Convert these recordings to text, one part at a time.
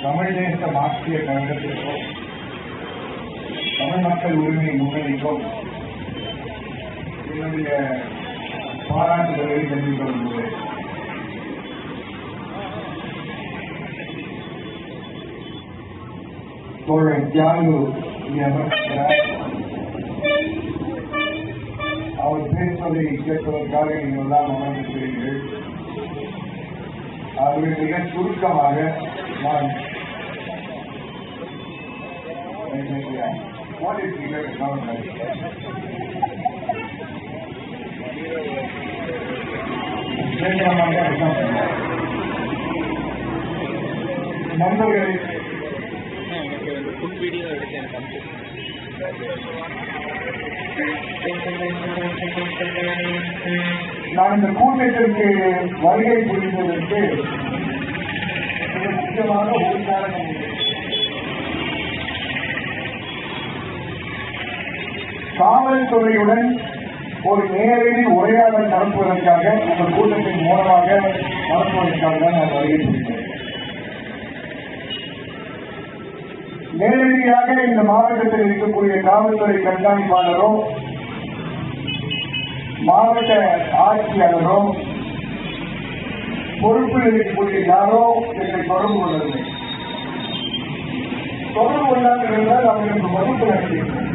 தமிழ் தேச மார்க்சிய கழகத்திற்கும் தமிழ் மக்கள் உரிமை முன்னணிக்கும் என்னுடைய பாராட்டுதலை தெரிவித்துக் கொள்கிறேன். தோழர் தியாகு அவர் பேசுவதை கேட்பதற்காக நீங்கள் எல்லாம் அமர்ந்திருக்கிறீர்கள். ஆகவே மிக சுருக்கமாக நான் நண்பர்களை நான் இந்த கூட்டத்திற்கு வருகை புரிந்ததற்கு முக்கியமாக ஒரு காரணம் உண்டு. காவல்துறையுடன் ஒரு நேரடி உரையாடல் நடத்துவதற்காக உங்கள் கூட்டத்தின் மூலமாக நடத்துவதற்காக தான் நான் வருகை புரிந்தேன். நேரடியாக இந்த மாவட்டத்தில் இருக்கக்கூடிய காவல்துறை கண்காணிப்பாளரோ மாவட்ட ஆட்சியாளரோ பொறுப்பில் இருக்கக்கூடிய யாரோ என்னை தொடர்பு கொள்ளவில்லை. தொடர்பு கொள்ளாமல் இருந்தால் அவர்களுக்கு வகுப்பு நடத்தியிருக்கிறேன்.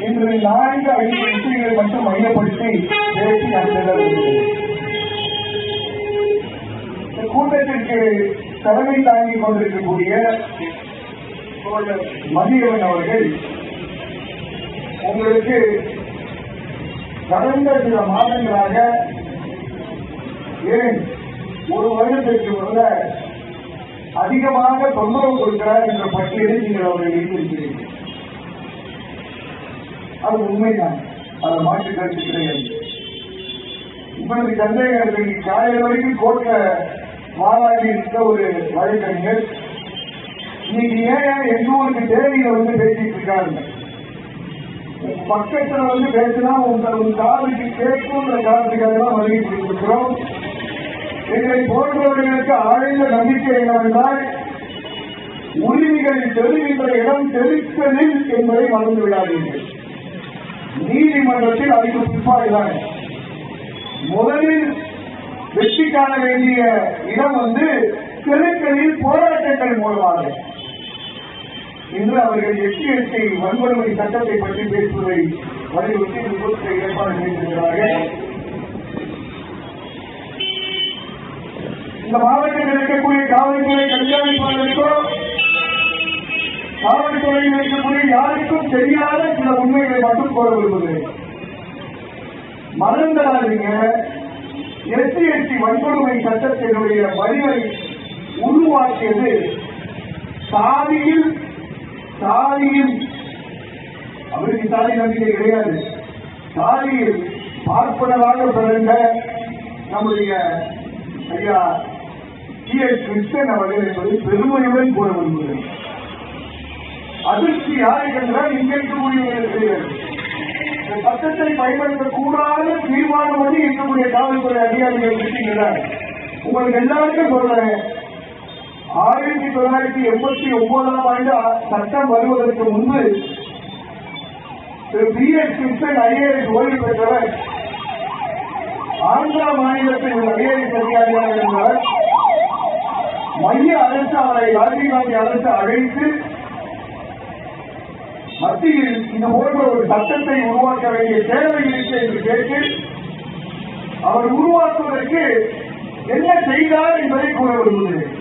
இன்று 4-5 விஷயங்களை மட்டும் மையப்படுத்தி பேசி நான் செல்ல விரும்புகிறேன். இந்த கூட்டத்திற்கு தலைமை தாங்கிக் கொண்டிருக்கக்கூடிய மதியவன் அவர்கள் உங்களுக்கு கடந்த சில மாதங்களாக ஏன் ஒரு வருடத்திற்கு உள்ள அதிகமாக தொந்தரவு கொடுக்கிறார் என்ற பட்டியலை நீங்கள் அவர்கள் வைத்திருக்கிறீர்கள். அது உண்மைதான், அதை மாற்றி கருத்து கிடையாது. இப்பொழுது சந்தேகத்தை காலையில் வரைக்கும் கோர்ட்ல வாதாடி இருந்த ஒரு வழக்கறிஞர் இன்னைக்கு ஏன் எங்க ஊருக்கு தேவையில வந்து பேசிட்டு இருக்காங்க. பக்கத்துல வந்து பேசினா உங்க காதுக்கு கேட்கும்ன்ற காரணத்துக்காக தான் வருகை கொடுத்திருக்கிறோம். எங்களை போன்றவர்களுக்கு ஆழ்ந்த நம்பிக்கை என்னவென்றால் உரிமைகளை தெரிவிக்கின்ற இடம் தெரிவிப்பதில் என்பதை மறந்து விடாதீர்கள். நீதிமன்றத்தில் அதுக்கு பிற்பாடுதான் முதலில் வெற்றி காண வேண்டிய இடம் வந்து தெருக்களில் போராட்டங்கள் மூலமாக. இன்று அவர்கள் எஸ்சி வன்கொடுமை சட்டத்தை பற்றி பேசுவதை வலியுறுத்தி கூட்டத்தை ஏற்பாடு செய்திருக்கிறார்கள். இந்த மாவட்டத்தில் இருக்கக்கூடிய காவல்துறை கண்காணிப்பாளருக்கோ காவல்துறையில் இருக்கக்கூடிய யாருக்கும் தெரியாத சில உண்மைகளை மட்டும் கோர விரும்புகிறேன். மறந்துடாதீங்க, எஸ்சி வன்கொடுமை சட்டத்தினுடைய வரிவை உருவாக்கியது சாதியில் அவருக்கு சாதி நம்பிக்கை கிடையாது. சாதியில் பார்ப்பனராக பிறந்த நம்முடைய ஐயா கிருஷ்ணன் அவர்கள் என்பது பெருமையுடன் கூற விரும்புகிறேன். அதிர்ச்சி யாருக்கு என்றால் இங்க இருக்கக்கூடியவர்கள் கிடையாது. இந்த சட்டத்தை பயன்படுத்தக்கூடாத தீர்மானம் வந்து இருக்கக்கூடிய காவல்துறை அதிகாரிகள் இருக்கிறார். உங்களுக்கு எல்லாருக்கும் சொல்றேன், 1989ஆம் ஆண்டு சட்டம் வருவதற்கு முன்பு கிருஷ்ணன் ஐஏஎஸ் ஓய்வு பெற்றவர் ஆந்திரா மாநிலத்தில் உள்ள ஐஏஎஸ் அதிகாரியாக இருந்தார். மைய அரசு அவரை ராஜீவ் காந்தி அரசு அழைத்து மத்தியில் இந்த போன்ற ஒரு சட்டத்தை உருவாக்க வேண்டிய தேவை இருக்கு என்று கேட்டு அவர் உருவாக்குவதற்கு என்ன செய்தார் என்பதை கூற விரும்புகிறேன்.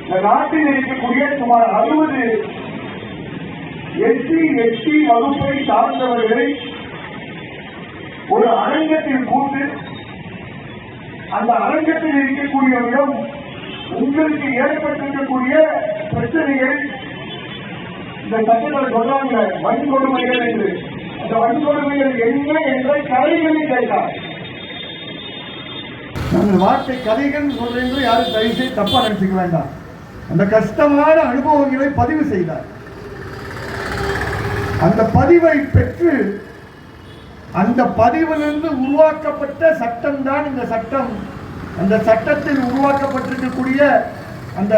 இந்த நாட்டில் இருக்கக்கூடிய சுமார் 60 எஸ்சி வகுப்பை சார்ந்தவர்களை ஒரு அரங்கத்தில் கூட்டு அந்த அரங்கத்தில் இருக்கக்கூடியவரிடம் உங்களுக்கு ஏற்பட்டிருக்கக்கூடிய பிரச்சனைகள் இந்த சட்டத்தில் சொல்றாங்க வன்கொடுமைகள் என்று. அந்த வன்கொடுமைகள் என்ன என்ற கதைகளை கேட்டார். நாங்கள் வார்த்தை கதைகள் சொல்றேன், யாரும் தயவு செய்து தப்பா நினைச்சுக்க வேண்டாம். அந்த கஷ்டமான அனுபவங்களை பதிவு செய்தார். அந்த பதிவை பெற்று அந்த பதிவிலிருந்து உருவாக்கப்பட்ட சட்டம் தான் இந்த சட்டம் அந்த சட்டத்தில் உருவாக்கப்பட்டிருக்கக்கூடிய அந்த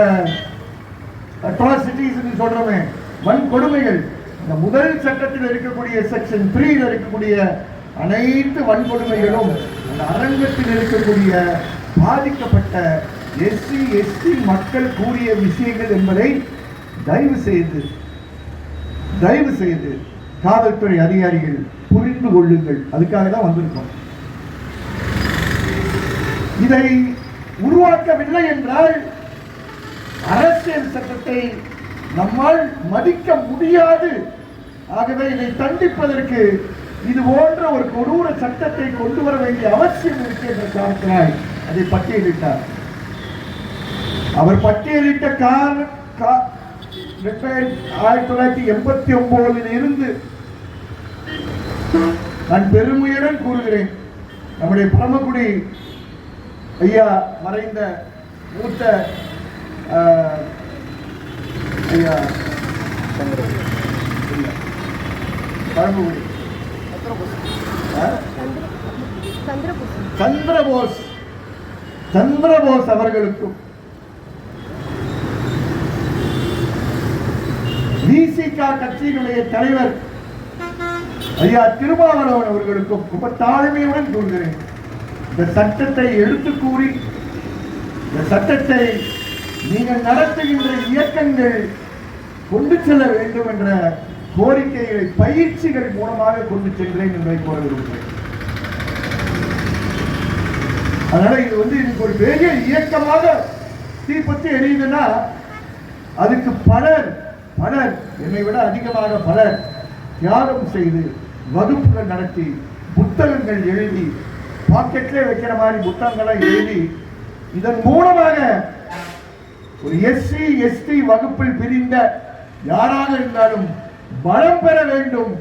அட்ராசிட்டிஸ் சொல்றோமே, வன்கொடுமைகள், இந்த முதல் சட்டத்தில் இருக்கக்கூடிய செக்ஷன் 3 இருக்கக்கூடிய அனைத்து வன்கொடுமைகளும் அந்த அரங்கத்தில் இருக்கக்கூடிய பாதிக்கப்பட்ட எஸ்சி எஸ்டி மக்கள் கூறிய விஷயங்கள் என்பதை தயவு செய்து காவல்துறை அதிகாரிகள் புரிந்து கொள்ளுங்கள். அதுக்காக தான் வந்திருக்கோம். இதை உருவாக்கவில்லை என்றால் அரசியல் சட்டத்தை நம்மால் மதிக்க முடியாது. ஆகவே இதை தண்டிப்பதற்கு இது போன்ற ஒரு கொடூர சட்டத்தை கொண்டு வர வேண்டிய அவசியம் இருக்கு என்ற காரணத்தினால் அதை பட்டியலிட்டார். அவர் பட்டியலிட்ட 1989 இருந்து நான் பெருமையுடன் கூறுகிறேன், நம்முடைய பரமக்குடி ஐயா மறைந்த மூத்த ஐயா பரமக்குடி சந்திரபோஸ் அவர்களுக்கும் விசிக கட்சியினுடைய தலைவர் ஐயா திருமாவளவன் அவர்களுக்கும் ரொம்ப தாழ்மையுடன் கூறுகிறேன், இந்த சட்டத்தை எடுத்து கூறி இந்த சட்டத்தை நீங்கள் நடத்துகின்ற இயக்கங்கள் கொண்டு செல்ல வேண்டும் என்ற கோரிக்கைகளை பயிற்சிகள் மூலமாக கொண்டு சென்றேன் என்பதை கூற விரும்புகிறேன். அதனால இது இதுக்கு ஒரு பெரிய இயக்கமாக தீப்பற்றி எரியுதுன்னா அதுக்கு பலர் என்னை விட அதிகமாக பலர் தியாகம் செய்து வகுப்புகள் நடத்தி புத்தகங்கள் எழுதி பாக்கெட்ல வைக்கிற மாதிரி புத்தகங்களை எழுதி இதன் மூலமாக ஒரு எஸ்சி எஸ்டி வகுப்பில் பிரிந்த யாராக இருந்தாலும் பலம் பெற வேண்டும்,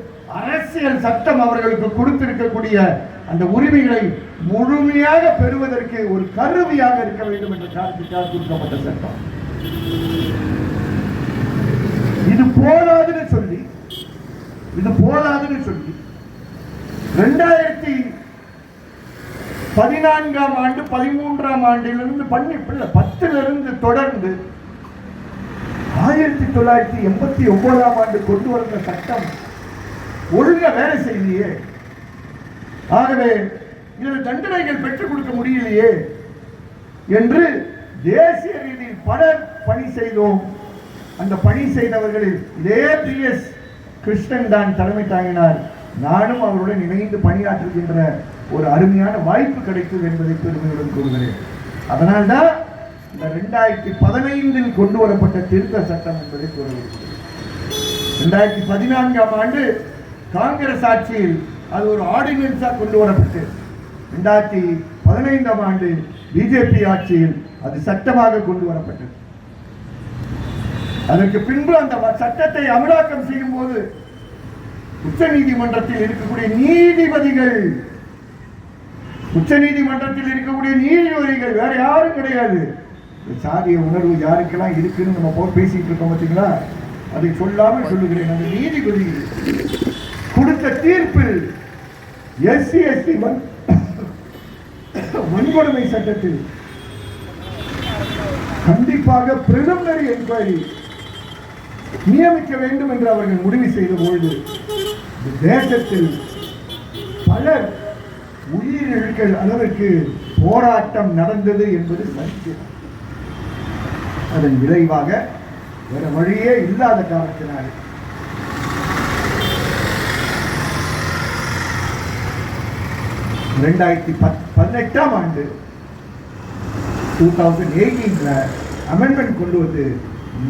அரசியல் சட்டம் அவர்களுக்கு கொடுத்திருக்கக்கூடிய அந்த உரிமைகளை முழுமையாக பெறுவதற்கு ஒரு கருவியாக இருக்க வேண்டும் என்ற காரணத்திற்காக கொடுக்கப்பட்ட சட்டம். இது போதாதுன்னு சொல்லி 2014ஆம் ஆண்டு 13ஆம் ஆண்டிலிருந்து 10 தொடர்ந்து 1989ஆம் ஆண்டு கொண்டு வந்த சட்டம் ஒழுங்கா வேலை செய்யலையே. ஆகவே இதில் தண்டனைகள் பெற்றுக் கொடுக்க முடியலையே என்று தேசிய ரீதியில் பலர் பணி செய்தோம். அந்த பணி செய்தவர்களில் இதே PS கிருஷ்ணன் தான் தலைமை தாங்கினார். நானும் அவருடன் இணைந்து பணியாற்றுகின்ற ஒரு அருமையான வாய்ப்பு கிடைத்தது என்பதை பெருமையுடன் கூறுகிறேன். அதனால்தான் இந்த 2015 கொண்டு வரப்பட்ட திருத்த சட்டம் என்பதை கூறுகிறேன். 2014ஆம் ஆண்டு காங்கிரஸ் ஆட்சியில் அது ஒரு ஆர்டினன்ஸா கொண்டு வரப்பட்டு 2015ஆம் ஆண்டு பிஜேபி ஆட்சியில் அது சட்டமாக கொண்டு வரப்பட்டது. அதற்கு பின்பு அந்த சட்டத்தை அமலாக்கம் செய்யும் போது உச்ச நீதிமன்றத்தில் இருக்கக்கூடிய நீதிபதிகள் வேற யாரும் கிடையாது. சாதிய உணர்வு யாருக்கெல்லாம் இருக்குன்னு நம்ம பேசிட்டு இருக்கோம் பார்த்தீங்களா, அதை சொல்லாமல் சொல்லுகிறேன். அந்த நீதிபதிகள் கொடுத்த தீர்ப்பில் எஸ்சி எஸ்டி வன்கொடுமை சட்டத்தில் கண்டிப்பாக பிரிலிமினரி என்கொயரி நியமிக்க வேண்டும் என்று அவர்கள் முடிவு செய்த பொழுது தேசத்தில் பலர் உயிரிழக்கிற அளவிற்கு போராட்டம் நடந்தது என்பது சத்தியம். அதன் விளைவாக வேற வழியே இல்லாத காரணத்தினால் 2018ஆம் ஆண்டு 2018 அமெண்ட்மெண்ட் கொண்டு வந்து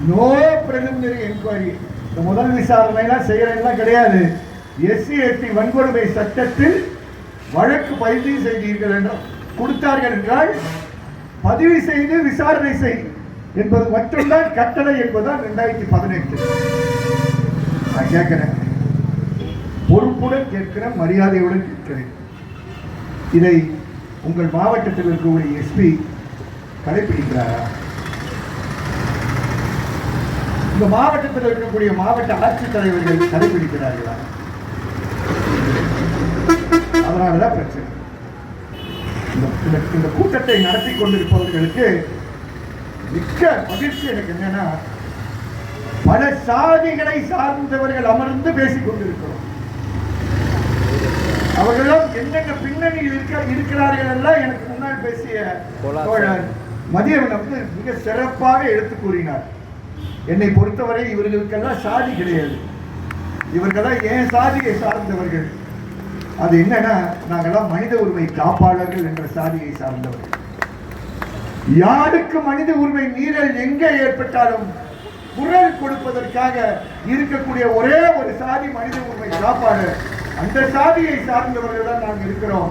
நோ பிரிலிமினரி என்கொயரி, இந்த முதல் விசாரணைலாம் செய்யறதுலாம் கிடையாது. எஸ்சி எஸ்டி வன்கொடுமை சட்டத்தில் வழக்கு பதிவு செய்தீர்கள் என்றால் கொடுத்தார்கள் என்றால் பதிவு செய்து விசாரணை செய் என்பது மட்டும்தான் கட்டளை என்பதுதான் 2018. நான் கேட்கிறேன், பொறுப்புடன் கேட்கிறேன், மரியாதையுடன் கேட்கிறேன். இதை உங்கள் மாவட்டத்தில் இருக்கக்கூடிய எஸ்பி கடைபிடிக்கிறாரா? இந்த மாவட்டத்தில் இருக்கக்கூடிய மாவட்ட ஆட்சித்தலைவர்கள் கடைபிடிக்கிறார்களா? அதனாலதான் பிரச்சனை. இந்த கூட்டத்தை நடத்தி கொண்டிருப்பவர்களுக்கு மிக்க மகிழ்ச்சி எனக்கு என்னன்னா, பல சாதிகளை சார்ந்தவர்கள் அமர்ந்து பேசிக் கொண்டிருக்கிறோம். அவர்களும் என்னென்ன பின்னணியில் இருக்கிறார்கள் எல்லாம் எனக்கு முன்னால் பேசிய தோழர் மதியவன் வந்து மிக சிறப்பாக எடுத்து கூறினார். என்னை பொறுத்தவரை இவர்களுக்கெல்லாம் சாதி கிடையாது, இவர்களெல்லாம் ஏன் சாதியை சார்ந்தவர்கள். அது என்னன்னா, நாங்கெல்லாம் மனித உரிமை காப்பாளர்கள் என்ற சாதியை சார்ந்தவர்கள். யாருக்கு மனித உரிமை மீறல் எங்கே ஏற்பட்டாலும் குரல் கொடுப்பதற்காக இருக்கக்கூடிய ஒரே ஒரு சாதி மனித உரிமை காப்பாளர். அந்த சாதியை சார்ந்தவர்கள் தான் நாங்கள் இருக்கிறோம்.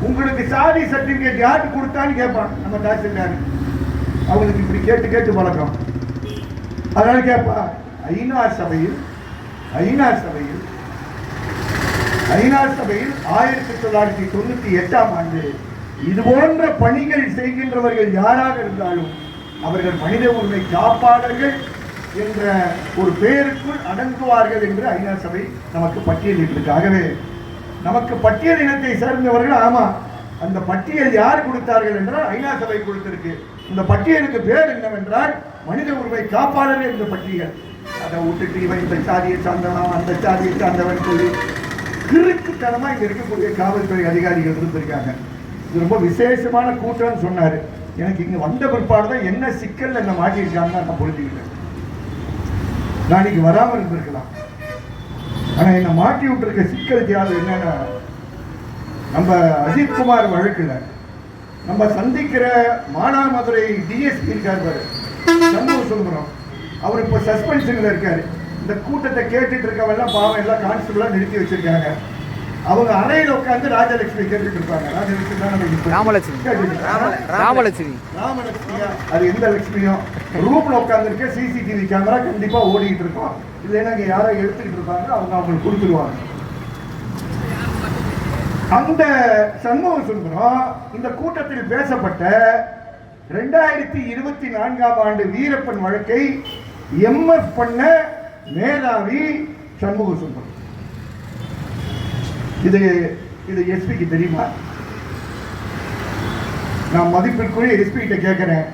உங்களுக்கு சாதி சர்டிபிகேட் யாருக்கு கொடுத்தான்னு கேட்பான் நம்ம தாசில்தார். அவங்களுக்கு இப்படி கேட்டு கேட்டு பழக்கம். அதனால கேட்பா, ஐநா சபையில் 1998ஆம் ஆண்டு இது போன்ற பணிகள் செய்கின்றவர்கள் யாராக இருந்தாலும் அவர்கள் மனித உரிமை காப்பாளர்கள் என்ற ஒரு பெயருக்குள் அடங்குவார்கள் என்று ஐநா சபை நமக்கு பட்டியலிட்டிருக்கு. ஆகவே நமக்கு பட்டியல் இனத்தை சேர்ந்தவர்கள், ஆமா, அந்த பட்டியல் யார் கொடுத்தார்கள் என்றால் ஐநா சபை கொடுத்திருக்கு. இந்த பட்டியலுக்கு பேர் என்னவென்றால் மனித உரிமை காப்பாளர்கள் என்ற பட்டியல். அதை விட்டுட்டு இவன் இந்த சாதியை சார்ந்தவன் அந்த சாதியை சார்ந்தவன் சொல்லி கிறுக்குத்தனமா இங்க இருக்கக்கூடிய காவல்துறை அதிகாரிகள் இருந்திருக்காங்க. இது ரொம்ப விசேஷமான கூட்டம்னு சொன்னாரு. எனக்கு இங்க வந்த பிற்பாடுதான் என்ன சிக்கல் என்ன மாட்டியிருக்காங்க நான் புரிஞ்சுக்கிட்டேன். நாளைக்கு வராமல் இருந்திருக்கலாம். ஆனா என்ன மாட்டி விட்டுருக்க சிக்கல் தியாகு என்னன்னா, நம்ம அஜித்குமார் வழக்குல நம்ம சந்திக்கிற மானாமதுரை டிஎஸ்பி இருக்காரு சண்முக சுந்தரம். அவர் இப்ப சஸ்பென்ஷன்ல இருக்காரு. இந்த கூட்டத்தை கேட்டுட்டு இருக்கவெல்லாம் பாவம் எல்லாம் கான்ஸ்டபிளா நிறுத்தி வச்சிருக்காங்க. அவங்க அறையில் உட்காந்து ராஜலட்சுமி கேட்டுட்டு இருப்பாங்க. ராமலட்சுமியா அது எந்த லட்சுமியோ ரூம்ல உட்கார்ந்து இருக்க சிசிடிவி கேமரா கண்டிப்பா ஓடிட்டு இருக்கோம். இல்லைன்னா இங்க யாரோ எடுத்துக்கிட்டு இருப்பாங்க, அவங்க அவங்களுக்கு கொடுத்துருவாங்க. அந்த சண்முக சுந்தரம் இந்த கூட்டத்தில் பேசப்பட்ட 2024ஆம் ஆண்டு வீரப்பன் வழக்கை எம்எஃப் பண்ண மேதாவி சண்முக சுந்தரம். இது எஸ்பிக்கு தெரியுமா? நான் மதிப்பிற்குரிய எஸ்பி கிட்ட கேட்கிறேன்,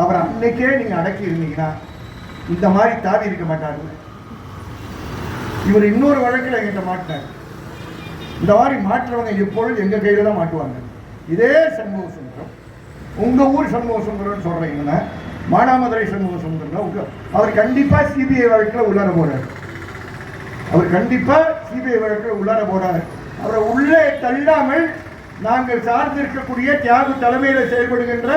அவர் அன்னைக்கே நீங்க அடக்கி இருந்தீங்கன்னா இந்த மாதிரி தாவி இருக்க மாட்டாரு. இவர் இன்னொரு வழக்கில் எங்கிட்ட மாட்டினார். இந்த மாதிரி மாற்றுறவங்க எப்பொழுது எங்க கையில தான் மாட்டுவாங்க. இதே சண்முக சுந்தரம், உங்க ஊர் சண்முக சுந்தரம் சொல்றீங்கன்னா, மானாமதுரை சண்முக சுந்தரம் அவர் கண்டிப்பா சிபிஐ வழக்கில் உள்ளார போறாரு. அவர் கண்டிப்பா சிபிஐ வழக்கில் உள்ளார போறாரு. அவரை உள்ளே தள்ளாமல் நாங்கள் சார்ந்து இருக்கக்கூடிய தியாகு தலைமையில் செயல்படுகின்ற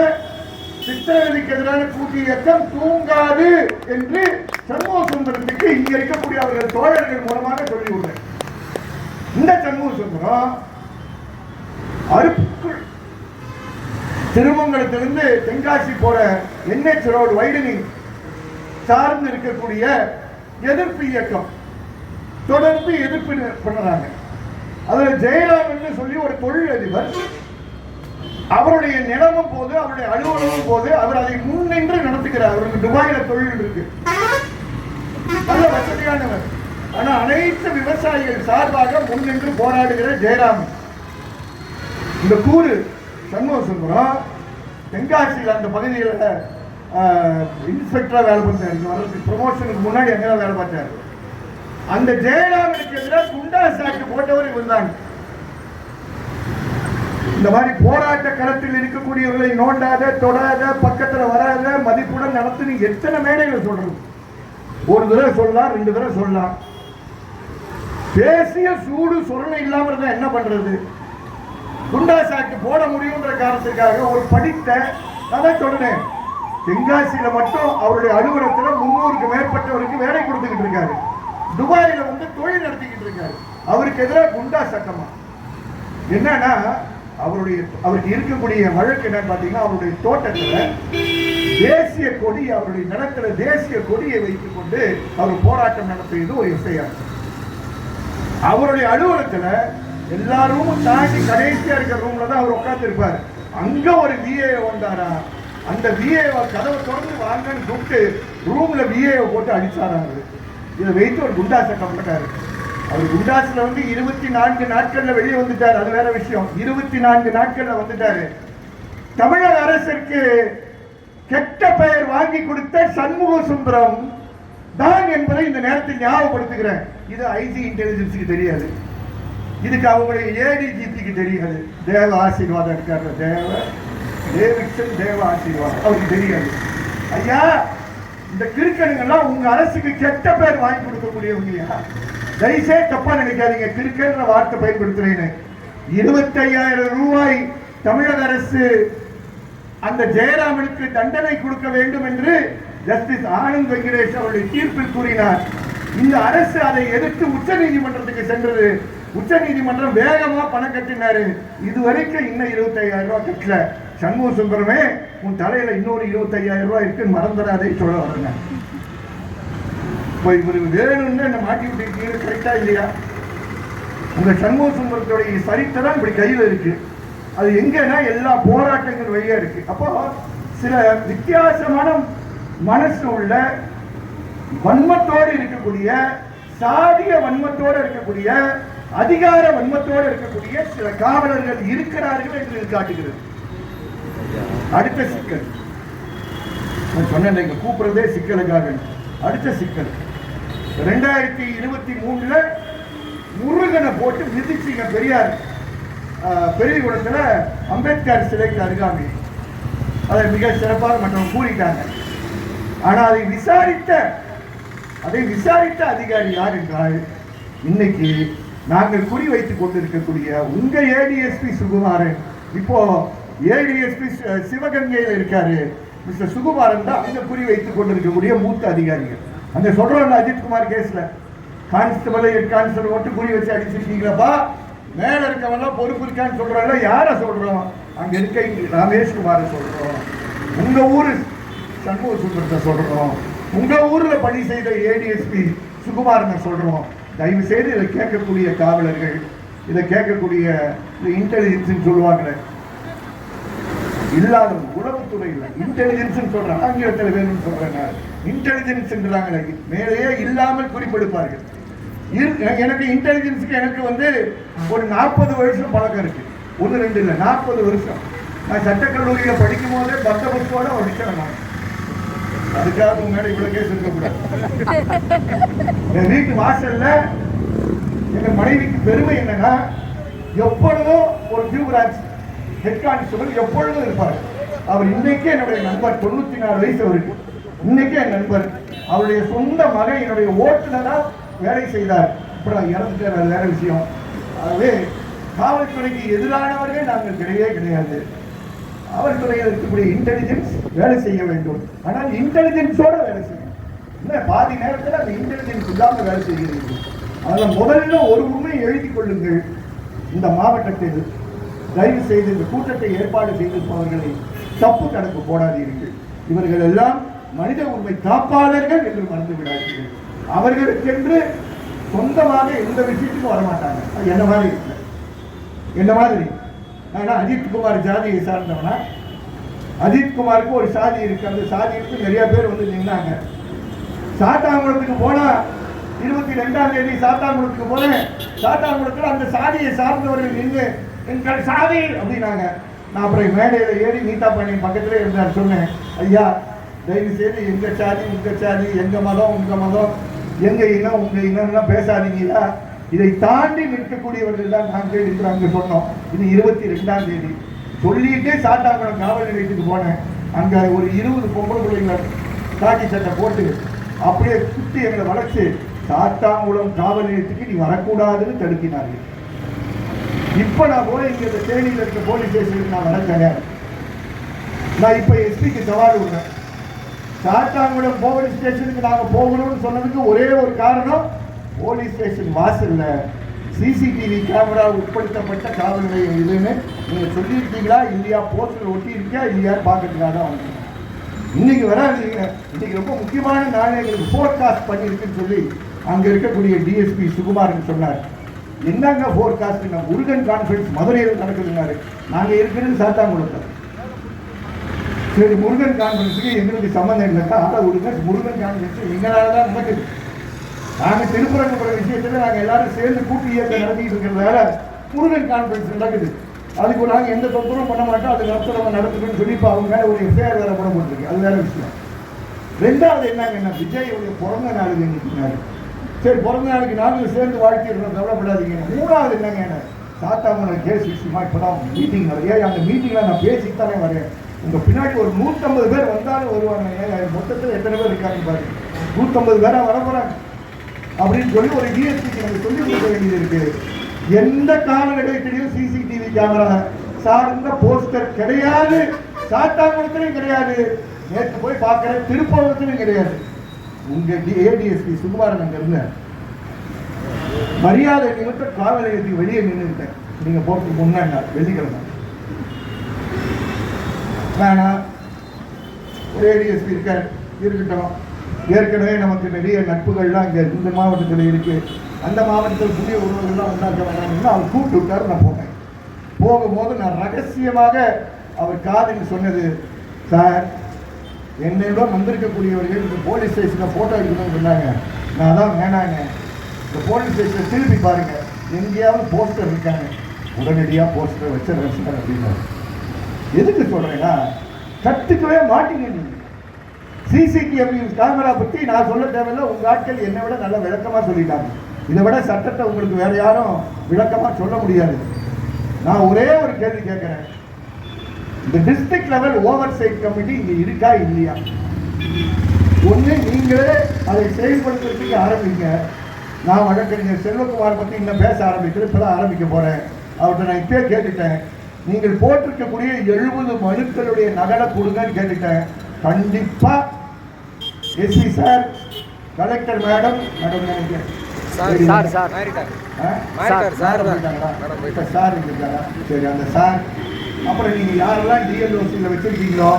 சித்திரவதைக்கு எதிரான கூட்டு இயக்கம் தூங்காது என்று சண்முக சுந்தரத்துக்கு இங்க இருக்கக்கூடிய அவர்கள் தோழர்கள் மூலமாக சொல்லியுள்ளேன். இந்த சண்முக சுந்தரம் திருமங்கலத்திலிருந்து தென்காசி போற NH ரோடு வைடனிங் சார்ந்து இருக்கக்கூடிய எதிர்ப்பு இயக்கம் தொடர்ந்து எதிர்ப்பு பண்ணுறாங்க. அதுல ஜெயராமன் சொல்லி ஒரு தொழிலதிபர், அவருடைய நிலமும் போது அவருடைய அலுவலகம் போது அவர் அதை முன்னின்று நடத்துகிறார். அவருக்கு துபாயில தொழில் இருக்கு, நல்ல வசதியானவர். ஆனா அனைத்து விவசாயிகள் சார்பாக முன்னின்று போராடுகிற ஜெயராமன். இந்த கூறு சண்முக சுந்தரம் தென்காசியில் அந்த பகுதியில் இன்ஸ்பெக்டரா வேலை பார்த்தாரு. ப்ரமோஷனுக்கு முன்னாடி எங்க வேலை பார்த்தாரு. அந்த ஜெயராமனுக்கு எதிராக குண்டா சாக்கு போட்டவர் இவர் தான். இந்த மாதிரி போராட்ட களத்தில் இருக்கக்கூடியவர்களை நோண்டாத, தொடாத, பக்கத்துல வராத, மதிப்புடன் நடத்தி எத்தனை மேடைகள் சொல்றது. ஒரு தடவை சொல்லலாம், 2 தடவை சொல்லலாம். பேசிய சூடு சொரணை இல்லாம இருந்தா என்ன பண்றது? குண்டா சாக்கு போட முடியும்ன்ற காரணத்துக்காக ஒரு படித்த அதான் சொல்றேன். தென்காசியில மட்டும் அவருடைய அலுவலகத்தில் 300க்கு மேற்பட்டவருக்கு வேலை கொடுத்துக்கிட்டு இருக்காரு. துபாயில வந்து தொழில் நடத்திக்கிட்டு இருக்காரு. அவருக்கு எதிராக குண்டா சட்டமா என்னன்னா, அவருக்கு இருக்கக்கூடிய வழக்கு என்னன்னு பாத்தீங்கன்னா, அவருடைய தோட்டத்துல தேசிய கொடி, அவருடைய நிலத்துல தேசிய கொடியை வைத்துக் கொண்டு அவர் போராட்டம் நடத்தியது ஒரு எஃப்ஐஆர். அவருடைய அலுவலகத்துல எல்லா ரூமும் தாண்டி கடைசியா இருக்கிற ரூம்ல தான் அவர் உட்கார்ந்து இருப்பாரு. அங்க ஒரு விஏ வந்தாரா, அந்த விஏ கதவை திறந்து வாங்கன்னு கூப்பிட்டு ரூம்ல விஏ போட்டு அடிச்சாராங்க. இதை வைத்து ஒரு குண்டா சட்டம் போட்டாரு. அவர் குண்டாஸ்ல வந்து 24 நாட்கள்ல வெளியே வந்துட்டார், அது வேற விஷயம். 24 நாட்கள்ல வந்துட்டாரு. தமிழக அரசிற்கு கெட்ட பெயர் வாங்கி கொடுத்த சண்முக சுந்தரம் தான் என்பதை இந்த நேரத்தில் ஞாபகப்படுத்துகிறேன். இது ஐஜி இன்டெலிஜென்ஸுக்கு தெரியாது, இதுக்கு அவங்களுடைய ஏடிஜிபிக்கு தெரியாது. தேவ ஆசீர்வாதம் இருக்காரு, டேவிட்சன் தேவ ஆசீர்வாதம் அவருக்கு தெரியாது. ஐயா, இந்த கிறுக்கனுங்கெல்லாம் உங்க அரசுக்கு கெட்ட பேர் வாங்கி கொடுக்கக்கூடியவங்க. தயவுசே தப்பா நினைக்காதீங்க, கிறுக்கன்ற வார்த்தை பயன்படுத்துறேன்னு. 25,000 ரூபாய் தமிழக அரசு அந்த ஜெயராமனுக்கு தண்டனை கொடுக்க வேண்டும் என்று ஜஸ்டிஸ் ஆனந்த் வெங்கடேஷ் அவருடைய தீர்ப்பில் கூறினார். இந்த அரசு அதை எதிர்த்து உச்ச நீதிமன்றத்துக்கு சென்றது. உச்ச நீதிமன்றம் வேகமா பணம் கட்டினாரு. இதுவரைக்கும் இன்னும் 25,000 ரூபாய் கட்டல. சண்முக சுந்தரமே, உன் தலையில இன்னொரு 25,000 ரூபாய் இருக்குன்னு மறந்துடாதே சொல்ல வரங்க. இவருக்கு வேணும்னு என்ன மாட்டி விட்டு கரெக்டா இல்லையா? உங்க சண்முக சுந்தரத்துடைய சரித்திரம் இப்படி கையில இருக்கு. அது எங்கன்னா எல்லா போராட்டங்கள் வழியா இருக்கு. அப்போ சில வித்தியாசமான மனசு உள்ள வன்மத்தோடு இருக்கக்கூடிய, சாதிய வன்மத்தோடு இருக்கக்கூடிய, அதிகார வன்மத்தோடு இருக்கக்கூடிய சில காவலர்கள் இருக்கிறார்கள் என்று காட்டுகிறது. அடுத்த சிக்கல் நான் சொன்னேன், கூப்பிடுறதே சிக்கலுக்காக. அடுத்த சிக்கல் 2023 முருகனை போட்டு மிதிச்சிங்க பெரியார் பெரியகுளத்துல அம்பேத்கர் சிலைக்கு அருகாமை. அதை மிக சிறப்பாக மற்றவங்க கூறிட்டாங்க. ஆனா அதை விசாரித்த அதிகாரி யார் என்றால், இன்னைக்கு நாங்கள் குறி வைத்துக் கொண்டிருக்கக்கூடிய உங்க ஏடிஎஸ்பி சுகுமாரன், இப்போ ஏடிஎஸ்பி சிவகங்கையில் இருக்காரு மிஸ்டர் சுகுமாரன் தான் அங்க குறி வைத்துக் கொண்டிருக்கக்கூடிய மூத்த அதிகாரிகள். அந்த சொல்றோம் அஜித்குமார் கேஸ்ல கான்ஸ்டபிள் ஹெட் கான்ஸ்டபிள் மட்டும் குறி வச்சு அடிச்சிருக்கீங்களப்பா, மேல இருக்கவெல்லாம் பொறுப்பு இருக்கான்னு சொல்றாங்க. யார சொல்றோம்? அங்க இருக்க ரமேஷ்குமார சொல்றோம், உங்க ஊரு சண்முக சுந்தரத்தை சொல்றோம், உங்க ஊர்ல பணி செய்த ஏடிஎஸ்பி சுகுமாரனை சொல்றோம். தயவு செய்து இதை கேட்கக்கூடிய காவலர்கள், இதை கேட்கக்கூடிய இன்டெலிஜென்ஸ் சொல்லுவாங்களே, இல்லாத உளவுத்துறை இல்லை இன்டெலிஜென்ஸ் சொல்றாங்க, ஆங்கிலத்தில் வேணும்னு சொல்றாங்க, இன்டெலிஜென்ஸ் மேலேயே இல்லாமல் குறிப்பெடுப்பார்கள். எனக்கு இன்டெலிஜென்ஸுக்கு எனக்கு வந்து ஒரு 40 வருஷம் பழக்கம் இருக்கு. 1-2 இல்லை, 40 வருஷம். நான் சட்டக்கல்லூரியில படிக்கும் போதே பந்தபஸ்தோட படிக்கிறேன். அதுக்காக உங்க மேல இவ்வளவு கேஸ் இருக்கக்கூடாது. என் வீட்டு வாசல்ல எங்க மனைவிக்கு பெருமை என்னன்னா, எப்பொழுதும் ஒரு டியூ பிரான்ச் ஹெட் கான்ஸ்டபிள் எப்பொழுதும் இருப்பார். அவர் இன்னைக்கே என்னுடைய நண்பர், 94 வயசு அவருக்கு. இன்னைக்கே என் நண்பர். அவருடைய சொந்த மகன் என்னுடைய ஓட்டுநரா வேலை செய்தார். அப்புறம் இறந்துட்டார், அது வேற விஷயம். ஆகவே காவல்துறைக்கு எதிரானவர்கள் நாங்கள் கிடையாது. காவல்துறையில் இருக்கக்கூடிய இன்டெலிஜென்ஸ் வேலை செய்ய வேண்டும். ஆனால் இன்டெலிஜென்ஸோட வேலை செய்யணும். இன்னும் பாதி நேரத்தில் அந்த இன்டெலிஜென்ஸ் இல்லாமல் வேலை செய்கிறீர்கள். அதில் முதல்ல ஒரு உண்மை எழுதி கொள்ளுங்கள். இந்த மாவட்டத்தில் தயவு செய்து இந்த கூட்டத்தை ஏற்பாடு செய்திருப்பவர்களை தப்பு கணக்கு போடாதீர்கள். இவர்கள் எல்லாம் மனித உரிமை காப்பாளர்கள் என்று மறந்து விடாதீர்கள். அவர்களுக்கென்று சொந்தமாக எந்த விஷயத்துக்கும் வரமாட்டாங்க. என்ன மாதிரி இல்லை, என்ன மாதிரி. நான் அஜித்குமார் ஜாதியை சார்ந்தவனா? அஜித்குமாருக்கு ஒரு சாதி இருக்கு, அந்த சாதிக்கு நிறைய பேர் வந்து நின்னாங்க. சாத்தாங்குளத்துக்கு போனா 22ஆம் தேதி சாத்தாங்குளத்துக்கு போனேன். சாத்தாங்குளத்தில் அந்த சாதியை சார்ந்தவர்கள் நின்று எங்கள் சாதி அப்படின்னாங்க. நான் அப்புறம் மேடையில ஏறி நீதா பாண்டியன் பக்கத்திலே இருந்தார். சொன்னேன், ஐயா தயவு செய்து எங்க சாதி உங்க சாதி, எங்க மதம் உங்க மதம், எங்க இனம் உங்க இனம்லாம் பேசாதீங்களா. இதை தாண்டி நிற்கக்கூடியவர்கள் தான் நாங்கள் இருக்கிறாங்க சொன்னோம். இது 22ஆம் தேதி சொல்லிட்டு சாத்தாங்குளம் காவல் நிலையத்துக்கு போனேன். அங்க ஒரு 20 பொம்பளை பிள்ளைங்க காக்கி சட்டை போட்டு அப்படியே சுற்றி எங்களை வளைச்சு சாத்தாங்குளம் காவல் நிலையத்துக்கு நீ வரக்கூடாதுன்னு தடுக்கினார்கள். இப்ப நான் போய் இங்க தேனியில் இருக்க போலீஸ் ஸ்டேஷனுக்கு நான் வரேன். நான் இப்ப எஸ்பிக்கு சவால் விடுறேன். சாத்தாங்குளம் போலீஸ் ஸ்டேஷனுக்கு நாங்க போகணும்னு சொன்னதுக்கு ஒரே ஒரு காரணம், போலீஸ் ஸ்டேஷன் வாசல்ல சிசிடிவி கேமரா உட்படுத்தப்பட்ட காவல் நிலையம் இதுன்னு நீங்க சொல்லியிருக்கீங்களா இல்லையா, போஸ்டர் ஒட்டி இருக்கியா இல்லையா பார்க்கறதுக்காக தான் வந்து. இன்னைக்கு வராதீங்க. இன்னைக்கு ரொம்ப முக்கியமான நாள் எங்களுக்கு போர்காஸ்ட் பண்ணியிருக்குன்னு சொல்லி அங்க இருக்கக்கூடிய டிஎஸ்பி சுகுமாரன் சொன்னார். என்னங்க போர்காஸ்ட்? முருகன் கான்ஃபரன்ஸ் மதுரையில் நடக்குதுன்னாரு. நாங்க இருக்கிறது சாத்தாங்குளத்தில். சரி, முருகன் கான்ஃபரன்ஸுக்கு எங்களுக்கு சம்மந்தம் இல்லைக்கா, அதை விடுங்க. முருகன் கான்ஃபரன்ஸ் எங்களால தான் நடக்குது. நாங்க திருப்பரங்குன்ற விஷயத்துல நாங்க எல்லாரும் சேர்ந்து கூட்டு இயக்கம் நடத்திட்டு இருக்கிறதால முருகன் கான்ஃபரன்ஸ் நடக்குது. அதுக்கு நாங்கள் எந்த தொந்தரவும் பண்ண மாட்டோம். அது நடத்துறவங்க நடத்துக்குன்னு சொல்லி இப்போ அவங்க மேலே ஒரு எஃப்ஐஆர் வேலை போட போட்டுருக்கு. அது வேற விஷயம். ரெண்டாவது என்னங்கன்னா விஜயோடைய பிறந்த நாளுக்கு இன்னைக்கு சரி பிறந்த நாளுக்கு நாங்கள் சேர்ந்து வாழ்த்திடுறோம், கவலைப்படாதீங்க. மூணாவது என்னங்க சாத்தாமலை கேஸ் விஷயமா இப்போ தான் மீட்டிங் நிறைய அந்த மீட்டிங்கில் நான் பேசித்தானே வரேன். உங்கள் பின்னாடி ஒரு 150 பேர் வந்தாலும் வருவாங்க. மொத்தத்தில் எத்தனை பேர் இருக்காங்க பாருங்க, 150 பேராக வர போகிறாங்க அப்படின்னு சொல்லி ஒரு டிஎஸ்பிக்கு எனக்கு சொல்லி கொடுக்க வேண்டியது இருக்கு. எந்த காலகட்டத்திலையும் சிசிடிவி கேமரா சார்ந்த போஸ்டர் கிடையாது, சாத்தாங்குளத்திலையும் கிடையாது, நேற்று போய் பார்க்கிறேன் திருப்பூரத்திலும் கிடையாது. உங்க ஏடிஎஸ்பி சுகுமாரன் அங்க இருந்த மரியாதை நிமித்தம் காவல் நிலையத்துக்கு வெளியே நின்றுட்டேன். நீங்க போறதுக்கு முன்னாடி வெள்ளிக்கிழமை வேணாம், ஒரு ஏடிஎஸ்பி இருக்கார் இருக்கட்டும். ஏற்கனவே நமக்கு நிறைய நட்புகள்லாம் இங்கே இந்த மாவட்டத்தில் இருக்கு. அந்த மாவட்டத்தில் புதிய உறவுகள்லாம் உண்டாக்க வேண்டாம்னு அவர் கூப்பிட்டு விட்டார். நான் போனேன். போகும்போது நான் ரகசியமாக அவர் காதில் சொன்னது, சார் என்னிடம் வந்திருக்கக்கூடியவர்கள் இந்த போலீஸ் ஸ்டேஷனில் ஃபோட்டோ எடுக்கணும்னு சொன்னாங்க. நான் தான் வேணாங்க, இந்த போலீஸ் ஸ்டேஷனை திருப்பி பாருங்க, எங்கேயாவது போஸ்டர் இருக்காங்க, உடனடியாக போஸ்டர் வச்சிடறேன் சார் அப்படின்னு. எதுக்கு சொல்கிறேன்னா கற்றுக்கவே மாட்டீங்க. நீங்கள் சிசிடிவி கேமரா பற்றி நான் சொல்ல தேவையில்லை. உங்கள் ஆட்கள் என்னை விட நல்ல விளக்கமாக சொல்லிட்டாங்க. இதை விட சட்டத்தை உங்களுக்கு வேற யாரும் விளக்கமாக சொல்ல முடியாது. நான் ஒரே ஒரு கேள்வி கேட்குறேன், இந்த district level oversight committee இங்கே இருக்கா இல்லையா? ஒன்று நீங்களே அதை செயல்படுத்துறதுக்கு ஆரம்பிங்க. நான் வழக்கறிஞர் செல்வகுமார் பற்றி இன்னும் பேச ஆரம்பிக்கிறேன், இப்போ தான் ஆரம்பிக்க போகிறேன். அவர்கிட்ட நான் இப்பயே கேட்டுட்டேன், நீங்கள் போட்டிருக்கக்கூடிய 70 மனுக்களுடைய நகலை கொடுங்கன்னு கேட்டுட்டேன். கண்டிப்பா எஸ்பி சார், கலெக்டர் மேடம் சரி அந்த சார் அப்புறம் நீங்க யாரெல்லாம் டிஎல்ஓசியில் வச்சிருக்கீங்களோ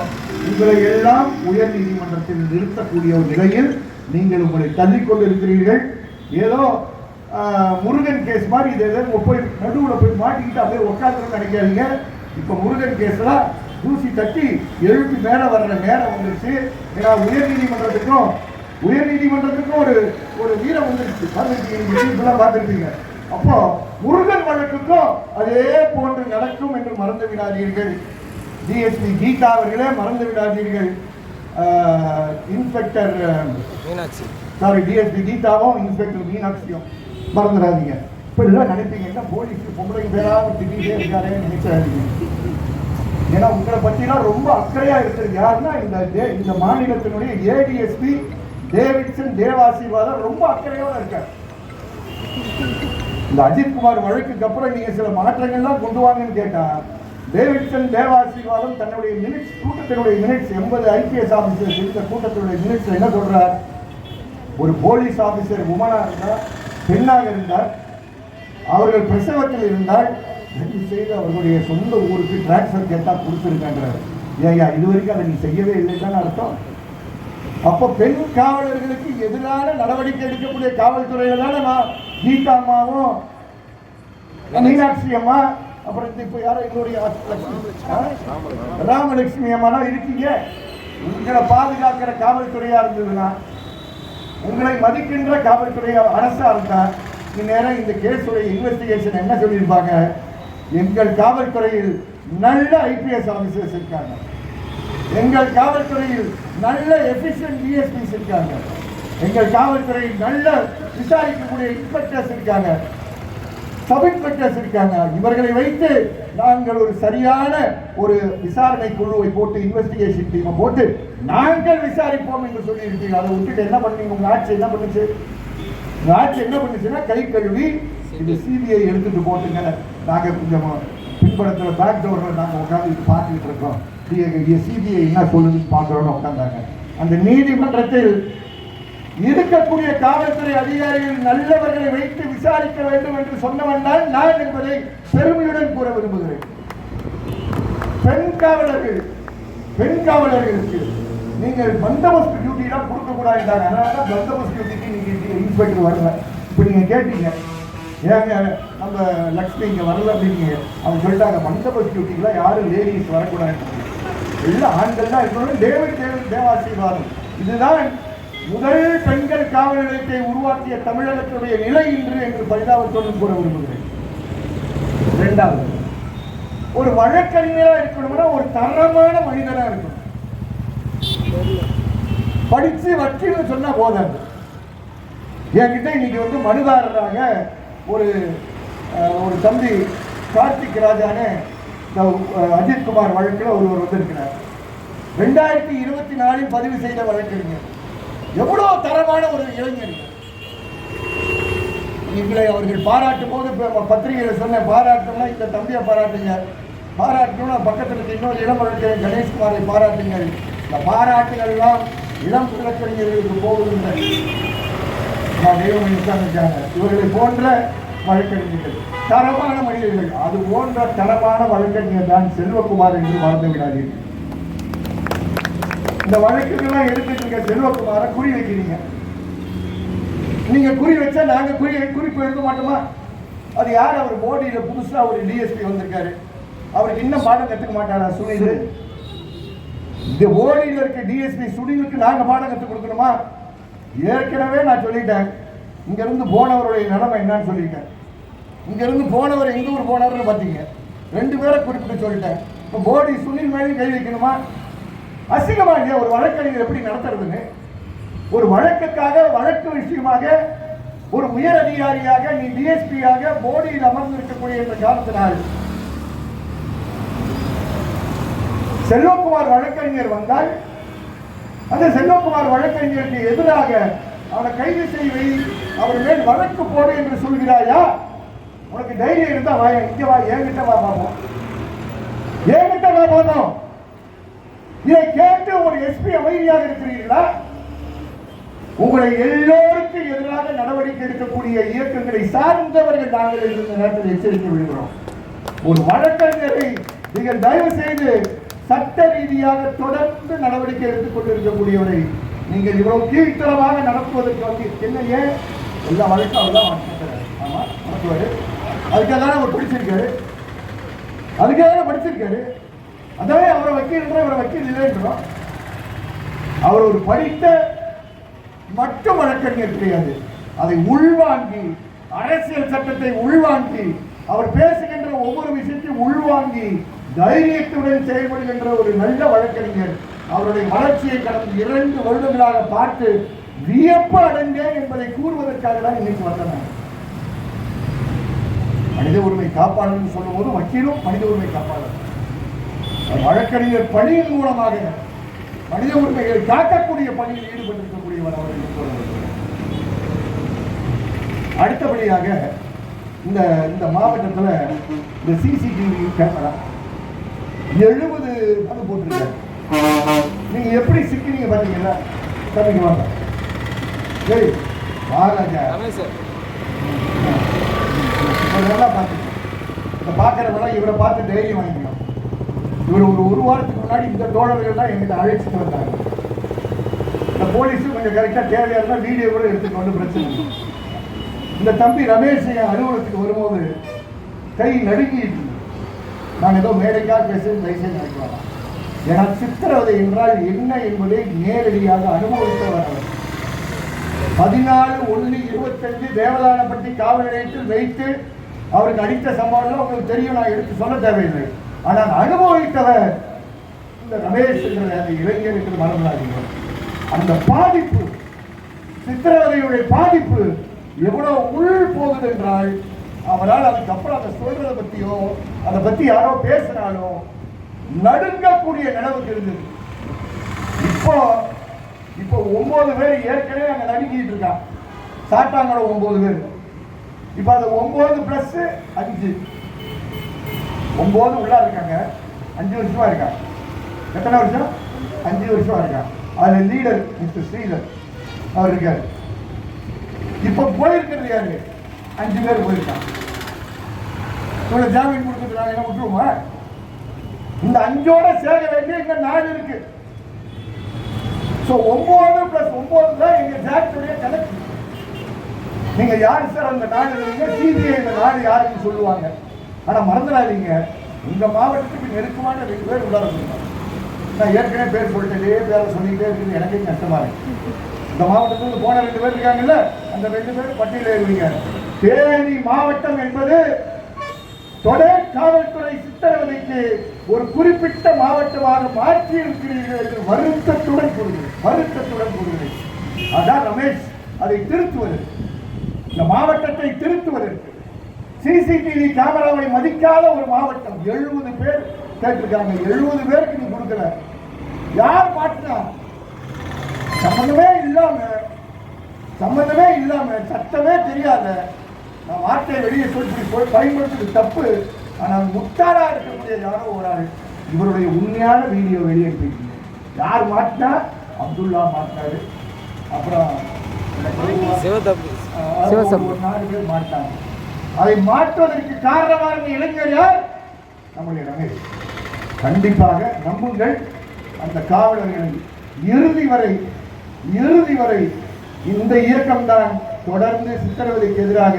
உங்களை எல்லாம் உயர் நீதிமன்றத்தில் நிறுத்தக்கூடிய ஒரு நிலையில் நீங்கள் உங்களை தள்ளிக்கொண்டு இருக்கிறீர்கள். ஏதோ முருகன் கேஸ் மாதிரி இது எதாவது போய் நடுவில் போய் மாட்டிக்கிட்டு அப்படியே உட்காந்துன்னு நினைக்காதீங்க. இப்போ முருகன் கேஸ்லாம் தூசி தட்டி எழுப்பி மேலே வர்ற நேரம் வந்துருச்சு. ஏன்னா உயர்நீதிமன்றத்துக்கும் ஒரு ஒரு வீரம் வந்துருச்சு. பார்த்துருப்பீங்க. அப்போ முருகன் வழக்குக்கும் அதே போன்று நடக்கும் என்று மறந்து விடாதீர்கள். டிஎஸ்பி கீதா அவர்களே மறந்து விடாதீர்கள். இன்ஸ்பெக்டர் மீனாட்சி டிஎஸ்பி கீதாவும் இன்ஸ்பெக்டர் மீனாட்சியும் மறந்துடாதீங்க. இப்போ எல்லாம் நினைப்பீங்கன்னா போலீஸ் பொம்பளை பேராக திட்டிகிட்டே இருக்காரே நினைச்சாதீங்க. ஏன்னா உங்களை பற்றிலாம் ரொம்ப அக்கறையா இருக்கிறது யாருன்னா இந்த மாநிலத்தினுடைய ஏடிஎஸ்பி டேவிட்சன் தேவாசீர்வாதம் ரொம்ப அக்கறையோட இருக்கார். இந்த அஜித்குமார் வழக்குக்கு அப்புறம் நீங்க சில மாற்றங்கள்லாம் கொண்டு வாங்கன்னு கேட்டா டேவிட்சன் தேவாசீர்வாதம் தன்னுடைய மினிட்ஸ் கூட்டத்தினுடைய மினிட்ஸ் 80 ஐபிஎஸ் ஆபீசர் இருந்த கூட்டத்தினுடைய மினிட்ஸ் என்ன சொல்றார்? ஒரு போலீஸ் ஆபீசர் உமனா இருந்தார், பெண்ணாக இருந்தார், அவர்கள் பிரசவத்தில் இருந்தால் செய்து அவர்களுடைய சொந்த ஊருக்கு டிரான்ஸ்பர் கேட்டா கொடுத்துருக்காங்கிறார். ஏயா இது வரைக்கும் அதை நீ செய்யவே இல்லைன்னு அர்த்தம். அப்போ பெண் காவலர்களுக்கு எதிரான நடவடிக்கை எடுக்கக்கூடிய காவல்துறையில கீதா அம்மாவும் மீனாட்சி அம்மா அப்புறம் இப்போ யாரும் எங்களுடைய ராமலட்சுமி அம்மாலாம் இருக்கீங்க. உங்களை பாதுகாக்கிற காவல்துறையா இருந்ததுன்னா, உங்களை மதிக்கின்ற காவல்துறை அரசா இருந்தா இந்நேரம் இந்த கேஸுடைய இன்வெஸ்டிகேஷன் என்ன சொல்லியிருப்பாங்க? எங்கள் காவல்துறையில் நல்ல ஐபிஎஸ் ஆபீசர்ஸ் இருக்காங்க, எங்கள் காவல்துறையில் நல்ல எஃபிஷியன்ட் டிஎஸ்பிஸ் இருக்காங்க, எங்கள் காவல்துறையில் நல்ல விசாரிக்கக்கூடிய இன்ஸ்பெக்டர்ஸ் இருக்காங்க, சப் இன்ஸ்பெக்டர்ஸ் இருக்காங்க. இவர்களை வைத்து நாங்கள் ஒரு சரியான ஒரு விசாரணை குழுவை போட்டு இன்வெஸ்டிகேஷன் டீமை போட்டு நாங்கள் விசாரிப்போம் என்று சொல்லி இருக்கீங்க. அதை விட்டுட்டு என்ன பண்ணீங்க? உங்க ஆட்சி என்ன பண்ணுச்சு? ஆட்சி என்ன பண்ணுச்சுன்னா கை கழுவி இது சிபிஐ எடுத்துட்டு போட்டுங்க, நாங்கள் கொஞ்சம் பின்படத்தில் பேக் டோரில் நாங்கள் உட்காந்து பார்த்துக்கிட்டு இருக்கோம், சிபிஐ என்ன சொல்லுதுன்னு பார்க்குறோன்னு உட்காந்தாங்க. அந்த நீதிமன்றத்தில் இருக்கக்கூடிய காவல்துறை அதிகாரிகள் நல்லவர்களை வைத்து விசாரிக்க வேண்டும் என்று சொன்னவன் தான் நான் என்பதை பெருமையுடன் கூற விரும்புகிறேன். பெண் காவலர்களுக்கு நீங்கள் பந்தோபஸ்து டியூட்டிலாம் கொடுக்கக்கூடாது. அதனால பந்தோபஸ்து டியூட்டிக்கு நீங்கள் இன்ஸ்பெக்டர் வரல. இப்போ நீங்கள் கேட்டீங்க ஏங்க நம்ம லக்ஷ்மி இங்கே வரல அப்படின்னு அவங்க சொல்லிட்டாங்க. பந்தோபஸ்து டியூட்டிக்கெலாம் யாரும் லேடிஸ் வரக்கூடாது, எல்லாம் ஆண்கள் தான் இருக்கணும். தேவாசீர்வாதம் இதுதான் முதல் பெண்கள் காவல் நிலையத்தை உருவாக்கிய தமிழகத்துடைய நிலை இன்று என்று பரிதாபத்தோடு கூற விரும்புகிறேன். இரண்டாவது, ஒரு வழக்கறிஞராக இருக்கணும்னா ஒரு தரமான மனிதனாக இருக்கணும். படிச்சு வக்கீல் சொன்னா போதாது. என்கிட்ட இன்னைக்கு மனுதாரராக ஒரு தம்பி கார்த்திக் ராஜானே அஜித்குமார் வழக்கில் ஒருவர் வந்திருக்கிறார். 2024 பதிவு செய்த வழக்கறிஞர். எவ்வளவு தரமான ஒரு இளைஞர். எங்களை அவர்கள் பாராட்டும் போது பத்திரிகையில் சொன்ன பாராட்டம்னா இந்த தம்பியை பாராட்டுங்க, பாராட்டணும்னா பக்கத்தில் இருக்க இன்னொரு இளம் வழக்கறிஞர் கணேஷ்குமாரை பாராட்டுங்கள். இந்த பாராட்டுகள்லாம் இளம் வழக்கறிஞர்களுக்கு போவதில்லை. தெய்வம் இருக்காங்க. இவர்களை போன்ற வழக்கறிஞர்கள் தரமான மனிதர்கள். அது போன்ற தரமான வழக்கறிஞர் தான் செல்வகுமார் என்று மறந்து விடாதீர்கள். இந்த வழக்குகள்லாம் எடுத்துட்டு செல்வகுமாரை குறி வைக்கிறீங்க. நீங்க குறி வச்சா நாங்க குறிப்பு எழுத மாட்டோமா? அது யார்? அவர் மோடியில புதுசா ஒரு டிஎஸ்பி வந்திருக்காரு. அவருக்கு இன்னும் பாடம் கற்றுக்க மாட்டாரா சுனில்? இந்த மோடியில இருக்க டிஎஸ்பி சுனிலுக்கு நாங்க பாடம் கற்றுக் கொடுக்கணுமா? ஏற்கனவே நான் சொல்லிட்டேன். இங்க இருந்து போனவருடைய நிலைமை என்னன்னு சொல்லிட்டேன். இங்க இருந்து போனவர் எங்க ஊர் போனவர்னு பார்த்தீங்க. 2 பேரை குறிப்பிட்டு சொல்லிட்டேன். இப்போ மோடி சுனில் மேலே கை வைக்கணுமா? அசிங்கமா இல்லையா ஒரு வழக்கறிஞர் எப்படி நடத்துறதுன்னு? ஒரு வழக்குக்காக வழக்கு விஷயமாக ஒரு உயர் அதிகாரியாக நீ டிஎஸ்பியாக மோடியில் அமர்ந்திருக்கக்கூடிய என்ற காரணத்தினால் செல்வகுமார் வழக்கறிஞர் வந்தால் அந்த செல்வகுமார் வழக்கறிஞருக்கு எதிராக அவனை கைது செய்வை, அவர் மேல் வழக்கு போடு என்று சொல்கிறாயா? உனக்கு தைரியம் இருந்தா வா, இங்க வா, என்கிட்ட வா பார்ப்போம், என்கிட்ட வா பார்ப்போம். இதை கேட்டு ஒரு எஸ்பி அமைதியாக இருக்கிறீர்களா? உங்களை எல்லோருக்கும் எதிராக நடவடிக்கை எடுக்கக்கூடிய இயக்கங்களை சார்ந்தவர்கள் நாங்கள் இந்த நேரத்தில் எச்சரிக்கை விடுகிறோம். ஒரு வழக்கறிஞரை நீங்கள் தயவு செய்து சட்ட ரீதியாக தொடர்ந்து நடவடிக்கை எடுத்துக் கொண்டிருக்கக்கூடியவரை நீங்கள் இவ்வளவு கீழ்த்தரமாக நடத்துவதற்கு என்ன? ஏன் எல்லா வழக்கும் அவர்தான் நடத்துறாரு. ஆமா, நடத்துவாரு. அதுக்காக அவர் படிச்சிருக்காரு. அதாவே அவரை வக்கீல் இவரை வக்கீல் இல்லைன்றோம். அவர் ஒரு படித்த மட்டும் வழக்கறிஞர் கிடையாது. அதை உள்வாங்கி, அரசியல் சட்டத்தை உள்வாங்கி, அவர் பேசுகின்ற ஒவ்வொரு விஷயத்தையும் உள்வாங்கி தைரியத்துடன் செயல்படுகின்ற ஒரு நல்ல வழக்கறிஞர். அவருடைய வளர்ச்சியை கடந்த 2 வருடங்களாக பார்த்து வியப்பு அடைந்தேன் என்பதை கூறுவதற்காக தான் இன்னைக்கு வந்தேன். மனித உரிமை காப்பாளர் சொல்லும் போது வக்கீலும் மனித உரிமை காப்பாளர். வழக்கறிஞர் பணியின் மூலமாக மனித உரிமைகளை காக்கக்கூடிய பணியில் ஈடுபட்டிருக்கக்கூடியவர் அவர்கள். அடுத்தபடியாக இந்த மாவட்டத்தில் இந்த சிசிடிவி கேமரா 70 போட்டிருக்காரு. நீங்க எப்படி சிக்கினீங்க பாத்தீங்களா? தம்பிக்கு வாங்க. சரி மகாராஜா நல்லா பார்த்துக்கணும். இதை பார்க்கறவங்களாம் இவரை பார்த்து தைரியம் வாங்கிக்கணும். இவர் ஒரு வாரத்துக்கு முன்னாடி இந்த தோழர்கள் தான் எங்கிட்ட அழைச்சிட்டு வந்தாங்க. இந்த போலீஸும் கொஞ்சம் கரெக்டாக தேவையாக இருந்தால் வீடியோ கூட எடுத்துட்டு வந்து பிரச்சனை. இந்த தம்பி ரமேஷ் அலுவலகத்துக்கு வரும்போது கை நடுங்கிட்டு நான் ஏதோ மேடைக்காக பேசுறது லைசன்ஸ் நினைக்கலாம். ஏன்னா சித்திரவதை என்றால் என்ன என்பதை நேரடியாக அனுபவித்தவர் அவர். 14/1/25 தேவதானப்பட்டி காவல் நிலையத்தில் வைத்து அவருக்கு அடித்த சம்பவம் உங்களுக்கு தெரியும். நான் எடுத்து சொல்ல தேவையில்லை. ஆனால் அனுபவித்தவர் இந்த ரமேஷ் என்ற அந்த இளைஞருக்கு மறந்தாதீங்க. அந்த பாதிப்பு, சித்திரவதையுடைய பாதிப்பு எவ்வளவு உள் போகுது என்றால் அவரால் அதுக்கப்புறம் அதை சொல்றதை பத்தியோ அதை பத்தி யாரோ பேசினாலும் நடுங்கக்கூடிய நிலவுக்கு இருந்தது. இப்போ 9 பேர் ஏற்கனவே அங்க நடுங்கிட்டு இருக்கான். சாத்தாங்கள 9 பேர். இப்ப அது 9+5 9 உள்ள இருக்காங்க. 5 வருஷமா இருக்காங்க. எத்தனை வருஷம்? 5 வருஷமா இருக்காங்க. அதுல லீடர் மிஸ்டர் ஸ்ரீதர் அவர் இருக்காரு. இப்ப போயிருக்கிறது யாரு? 5 பேர் போயிருக்காங்க. இவ்வளவு ஜாமீன் கொடுத்துருக்காங்க. என்ன விட்டுருவோமா? இந்த 5ஓட சேர வேண்டிய எங்க 4 இருக்கு. 9+9 தான் எங்க ஜாக்டுடைய கணக்கு. நீங்க யாரு சார் அந்த 4 இருக்கீங்க? சிபிஐ இந்த 4 யாருன்னு சொல்லுவாங்க. ஆனா மறந்துடாதீங்க, உங்க மாவட்டத்துக்கு நெருக்கமான 2 பேர் உள்ளார சொல்லுவாங்க. நான் ஏற்கனவே பேர் சொல்லிட்டே பேரை சொல்லிக்கிட்டே இருக்குது. எனக்கே கஷ்டமா இருக்கு. இந்த மாவட்டத்தில் போன 2 பேர் இருக்காங்கல்ல, அந்த 2 பேர் பட்டியலில் இருவீங்க. தேனி மாவட்டம் என்பது தொடர் காவல்துறை சித்திரவதைக்கு ஒரு குறிப்பிட்ட மாவட்டமாக மாற்றி இருக்கிறீர்கள் என்று வருத்தத்துடன் கூறுகிறேன். அதான் ரமேஷ், அதை திருத்துவது, இந்த மாவட்டத்தை திருத்துவதற்கு சிசிடிவி கேமராவை மதிக்காத ஒரு மாவட்டம். 70 பேர் கேட்டிருக்காங்க, 70 பேருக்கு நீ கொடுக்கல. யார் மாட்டினா? சம்பந்தமே இல்லாம சட்டமே தெரியாத நான் வார்த்தையை வெளியே சொல்லி பயன்படுத்துறது தப்பு. ஆனால் முட்டாளா இருக்கக்கூடிய யாரோ ஒரு ஆள் இவருடைய உண்மையான வீடியோ வெளியேற்றி யார் மாட்டினா? அப்துல்லா மாட்டினாரு. அப்புறம் 4 பேர் மாட்டாங்க. அதை மாற்றுவதற்கு காரணமான இளைஞர் யார்? நம்முடைய ரமேஷ். கண்டிப்பாக நம்புங்கள், அந்த காவலர்கள் இறுதி வரை இந்த இயக்கம்தான் தொடர்ந்து சித்திரவதைக்கு எதிராக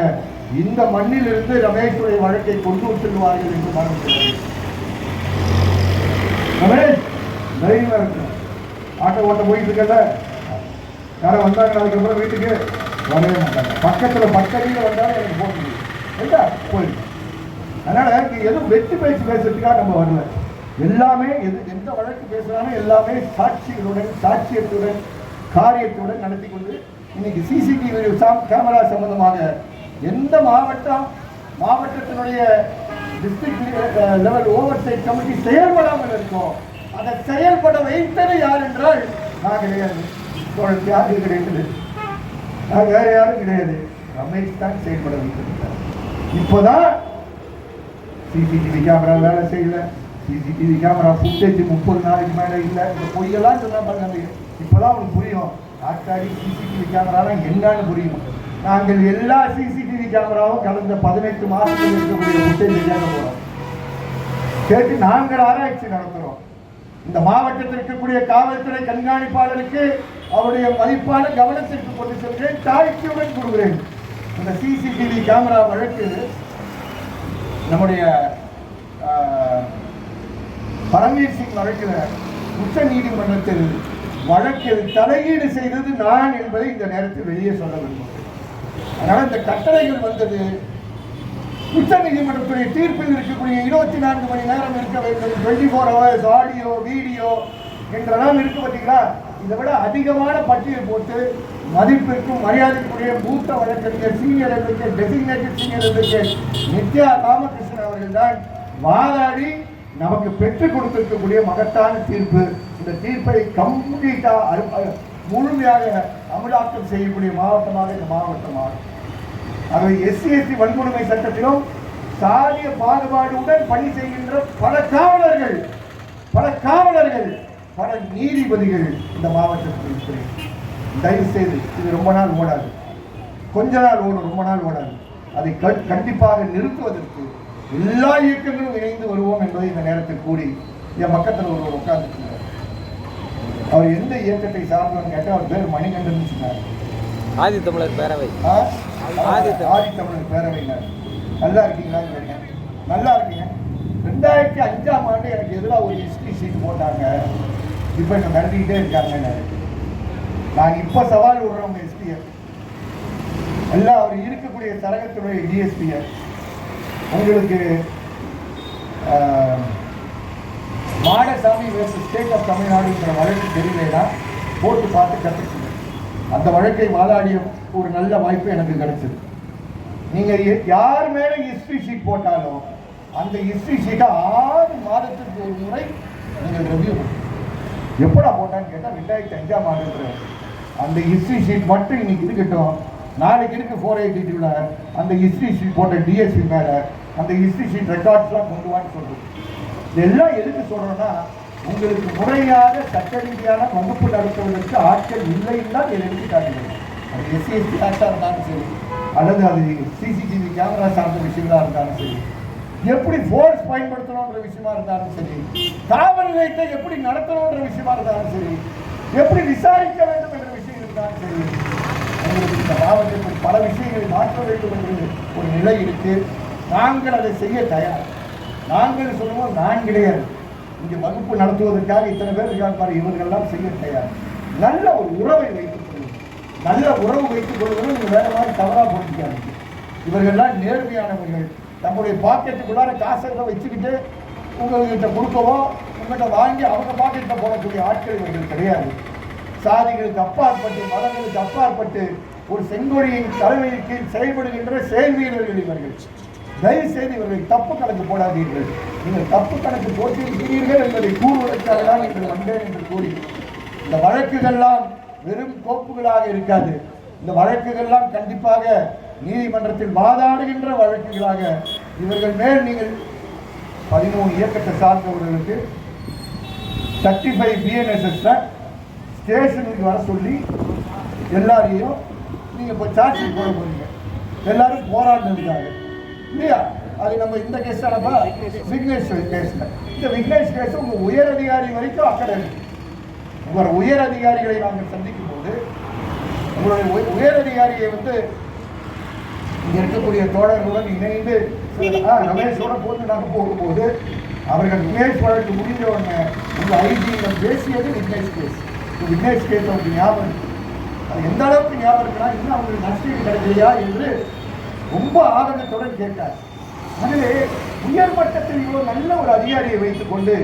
இந்த மண்ணில் இருந்து ரமேஷுடைய வழக்கை கொண்டு செல்வார்கள் என்று மறந்துள்ளேன். ரமேஷ் தைரியமா இருக்கு. ஆட்டோ ஓட்ட போயிட்டு இருக்கல, யாரும் வந்தாங்க அதுக்கப்புறம் வீட்டுக்கு வரவே மாட்டாங்க. பக்கத்தில் வந்தாலும் எனக்கு போட்டு போயிருக்கு. அதனால எதுவும் வெற்றி பேச்சு பேசுறதுக்காக நம்ம வரல. எல்லாமே எந்த வழக்கு பேசுறாலும் எல்லாமே சாட்சியத்துடன் காரியத்துடன் நடத்தி கொண்டு இன்னைக்கு சிசிடிவி கேமரா சம்பந்தமாக எந்த மாவட்டத்தினுடைய டிஸ்ட்ரிக்ட் லெவல் ஓவர்சைட் கமிட்டி செயல்படாமல் இருக்கோம். அதை செயல்பட வைத்தது யார் என்றால் நான் கிடையாது, யாரும் கிடையாது, வேற யாரும் கிடையாது, ரமேஷ் தான் செயல்பட வைத்திருக்கிறார். இப்போதான் சிசிடிவி கேமரா வேலை செய்யல, சிசிடிவி கேமரா ஃபுட்டேஜ் 30 நாளைக்கு மேலே இல்லை, இந்த பொய்யெல்லாம் சொன்னா பாருங்க. இப்போதான் உங்களுக்கு புரியும் ஆட்டாடி சிசிடிவி கேமராலாம் என்னன்னு புரியும். நாங்கள் எல்லா சிசிடிவி கேமராவும் கடந்த 18 மாதத்தில் இருக்கக்கூடிய ஃபுட்டேஜ் கேட்க போறோம். கேட்டு நாங்கள் ஆராய்ச்சி நடத்துறோம். இந்த மாவட்டத்தில் இருக்கக்கூடிய காவல்துறை கண்காணிப்பாளருக்கு அவருடைய மதிப்பான கவனத்திற்கு கொண்டு செல்கிறேன், தாழ்ச்சியுடன் கூறுகிறேன். இந்த சிசிடிவி கேமரா வழக்கு நம்முடைய பரம்வீர் சிங் வழக்கில் உச்ச நீதிமன்றத்தில் வழக்கில் தலையீடு செய்தது நான் என்பதை இந்த நேரத்தில் வெளியே சொல்ல விரும்புகிறேன். அதனால இந்த கட்டளைகள் வந்தது உச்ச நீதிமன்றத்துடைய தீர்ப்பில் இருக்கக்கூடிய 24 மணி நேரம் இருக்க வேண்டும், 24 hours ஆடியோ வீடியோ என்றெல்லாம் இருக்கு. பார்த்தீங்களா, இதை விட அதிகமான பட்டியல் போட்டு மதிப்பிற்கும் மரியாதைக்குரிய மூத்த வழக்கறிஞர் senior advocate designated senior advocate Nithya Ramakrishnan அவர்கள் தான் வாதாடி நமக்கு பெற்றுக் கொடுத்திருக்கக்கூடிய மகத்தான தீர்ப்பு. இந்த தீர்ப்பை கம்ப்ளீட்டா முழுமையாக அமலாக்கம் செய்யக்கூடிய மாவட்டமாக இந்த மாவட்டமாகும். ஆகவே எஸ்சி வன்கொடுமை சட்டத்திலும் சாதிய பாகுபாடுடன் பணி செய்கின்ற பல காவலர்கள் பல நீதிபதிகள் இந்த மாவட்டத்தில் இருக்கிறேன். தயவு செய்து இது ரொம்ப நாள் ஓடாது, கொஞ்ச நாள் ஓடும், ரொம்ப நாள் ஓடாது. அதை கண்டிப்பாக நிறுத்துவதற்கு எல்லா இயக்கங்களும் இணைந்து வருவோம் என்பதை இந்த நேரத்தில் கூறி என் பக்கத்தில் ஒருவர் உட்கார்ந்துருக்கிறார். அவர் எந்த இயக்கத்தை சார்ந்தவர் கேட்டால் அவர் பேர் மணிகண்டன் சொன்னார். ஆதித்தமிழர் பேரவை. ஆதித்தமிழர் பேரவையினர். நல்லா இருக்கீங்களா? நல்லா இருக்கீங்க. 2005ஆம் ஆண்டு எனக்கு எதிராக ஒரு ஹிஸ்டரி ஷீட் போட்டாங்க. இப்போ என்ன நடத்திக்கிட்டே இருக்காங்க. நான் இப்போ சவால் விடுறவங்க எஸ்பியை எல்லாம் அவர் இருக்கக்கூடிய சரகத்துடைய டிஎஸ்பியை உங்களுக்கு மாடசாமி வெர்சஸ் ஸ்டேட் ஆஃப் தமிழ்நாடுங்கிற வழக்கு தெரியலைன்னா போட்டு பார்த்து கற்றுக்குங்க. அந்த வழக்கை வாதாடிய ஒரு நல்ல வாய்ப்பு எனக்கு கிடைச்சது. நீங்கள் யார் மேலே ஹிஸ்ட்ரி ஷீட் போட்டாலும் அந்த ஹிஸ்ட்ரி ஷீட்டை 6 மாதத்துக்கு ஒரு முறை நீங்கள் ரிவ்யூ பண்ணுங்க. எப்படா போட்டான்னு கேட்டால் 2005ஆம் ஆண்டுன்ற அந்த ஹிஸ்ட்ரி ஷீட் மட்டும் இன்னைக்கு இருக்கட்டும். நாளைக்கு இருக்கு 482ல அந்த ஹிஸ்ட்ரி ஷீட் போட்ட டிஎஸ்பி மேலே அந்த ஹிஸ்ட்ரி ஷீட் ரெக்கார்ட்ஸ்லாம் கொண்டு வான்னு சொல்றது. இதெல்லாம் எதுக்கு சொல்றோம்னா, உங்களுக்கு முறையாக சட்ட ரீதியான வகுப்பு நடத்துவதற்கு ஆட்கள் இல்லைன்னா எடுத்து காட்டுகிறது. அது எஸ்சி ஆக்டாக இருந்தாலும் சரி, அல்லது அது சிசிடிவி கேமரா சார்ந்த விஷயங்களா இருந்தாலும் சரி, எப்படி ஃபோர்ஸ் பயன்படுத்தணுன்ற விஷயமா இருந்தாலும் சரி, காவல் நிலையத்தை எப்படி நடத்தணுன்ற விஷயமா இருந்தாலும் சரி, எப்படி விசாரிக்க வேண்டும் என்ற விஷயம் இருந்தாலும் சரி, உங்களுக்கு இந்த மாவட்டத்தில் பல விஷயங்களை மாற்ற வேண்டும் என்று ஒரு நிலை இருக்கு. நாங்கள் அதை செய்ய தயார். நாங்கள் சொல்லுவோம், நான் கிடையாது. இங்கே வகுப்பு நடத்துவதற்காக இத்தனை பேர் இருக்காங்க, இவர்களெல்லாம் செய்ய தயார். நல்ல ஒரு உறவை வைத்துக் கொள்ளுங்கள். நல்ல உறவு வைத்துக் கொள்வதை நீங்கள் வேற மாதிரி தவறாக புரிஞ்சுக்காதீங்க. இவர்கள்லாம் நேர்மையானவர்கள். நம்முடைய பாக்கெட்டுக்குள்ளார காசை வச்சுக்கிட்டு உங்கள்கிட்ட கொடுக்கவோ உங்கள்கிட்ட வாங்கி அவங்க பாக்கெட்டில் போடக்கூடிய ஆட்கள் இவர்கள் கிடையாது. சாதிகளுக்கு அப்பாற்பட்டு, மதங்களுக்கு அப்பாற்பட்டு ஒரு செங்கொழியின் தலைமையின் கீழ் செயல்படுகின்ற செயல் வீரர்கள் இவர்கள். தயவு செய்து இவர்கள் தப்பு கணக்கு போடாதீர்கள். நீங்கள் தப்பு கணக்கு போட்டிருக்கிறீர்கள் என்பதை கூறுவதற்காக தான் இன்று வந்தேன் என்று கூறி, இந்த வழக்குகள்லாம் வெறும் கோப்புகளாக இருக்காது. இந்த வழக்குகள்லாம் கண்டிப்பாக நீதிமன்றத்தில் வாதாடுகின்ற வழக்குகளாக இவர்கள் மேல் நீங்கள் 13 இயக்கத்தை சார்ந்தவர்களுக்கு 35 BNSS ஸ்டேஷனுக்கு வர சொல்லி எல்லாரையும் நீங்கள் இப்போ சார்ஜ் போட போறீங்க. எல்லாரும் போராடினதுக்காக இல்லையா? அது நம்ம இந்த கேஸ் தானப்பா, விக்னேஷ் கேஸ்ல. இந்த விக்னேஷ் கேஸ் உங்க உயர் அதிகாரி வரைக்கும் அக்கறை இருக்கு. உங்களோட உயர் அதிகாரிகளை நாங்கள் சந்திக்கும் போது உங்களுடைய உயர் அதிகாரியை இங்க இருக்கக்கூடிய தோழர்களுடன் இணைந்து ரமேஷோட போட்டு நாங்கள் போகும்போது அவர்கள் விக்னேஷ் வழக்கு முடிஞ்ச உடனே உங்கள் ஐஜியிடம் பேசியது விக்னேஷ் கேஸ். விக்னேஷ் கேஸ் அவங்களுக்கு ஞாபகம் இருக்கு. அது எந்த அளவுக்கு ஞாபகம் இருக்குன்னா இன்னும் அவங்களுக்கு நஷ்டம் கிடைக்கலையா என்று ரொம்ப ஆதங்கத்துடன் கேட்டார். எனவே உயர்மட்டத்தில் இவ்வளவு நல்ல ஒரு அதிகாரியை வைத்துக் கொண்டு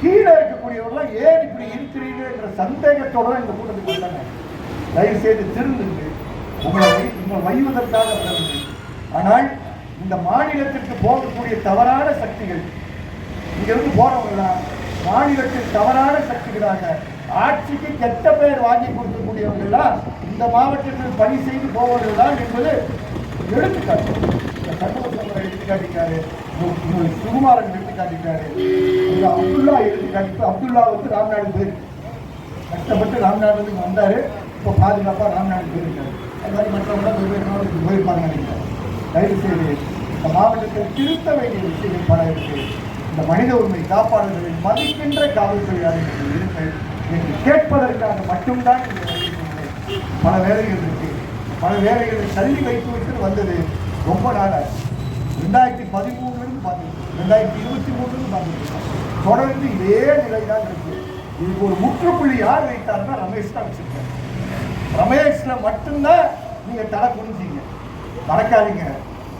கீழே இருக்கக்கூடியவர்களாம் ஏன் இப்படி இருக்கிறீர்கள் என்ற சந்தேகத்தோடு இந்த கூட்டத்துக்கு வந்தாங்க. தயவு செய்து திருந்துண்டு உங்களை வைவதற்காக வரவில்லை. ஆனால் இந்த மாநிலத்திற்கு போகக்கூடிய தவறான சக்திகள் இங்கிருந்து போறவங்களாம் மாநிலத்தில் தவறான சக்திகளாக ஆட்சிக்கு கெட்ட பெயர் வாங்கி கொடுக்கக்கூடியவர்கள்லாம் இந்த மாவட்டத்தில் பணி செய்து போவர்கள் தான் என்பது எடுத்துக்காட்டு. இந்த சண்முகசுந்தரம் எடுத்துக்காட்டிட்டாரு, சுகுமாரன் எடுத்துக்காட்டிட்டாரு, அப்துல்லா எடுத்துக்காட்டு. அப்துல்லா ராம்நாடு போயிருக்கு, கஷ்டப்பட்டு ராம்நாடு வந்தாரு. இப்போ பாதுகாப்பாக ராம்நாடு போயிருக்காரு. அது மாதிரி மற்றவங்களாம் வெவ்வேறு மாவட்டத்துக்கு போயிருப்பாங்க நினைக்கிறார். தயவு செய்து இந்த மாவட்டத்தில் திருத்த வேண்டிய விஷயங்கள் பல இருக்கு. இந்த மனித உரிமை காப்பாளர்களை மதிக்கின்ற காவல்துறையாக இருங்கள் என்று கேட்பதற்காக மட்டும்தான் இந்த பல வேலைகள் இருக்கு. பல வேலைகளை தள்ளி வைத்து வந்தது ரொம்ப நாளாக 2013 பார்த்துருக்கோம், 2023 பார்த்துருக்கோம். தொடர்ந்து இதே நிலைதான் இருக்கு. இதுக்கு ஒரு முற்றுப்புள்ளி யார் வைத்தார்னா ரமேஷ் தான் வச்சிருக்காரு. ரமேஷ்ல மட்டும்தான் நீங்க தலை குனிஞ்சீங்க, மறக்காதீங்க.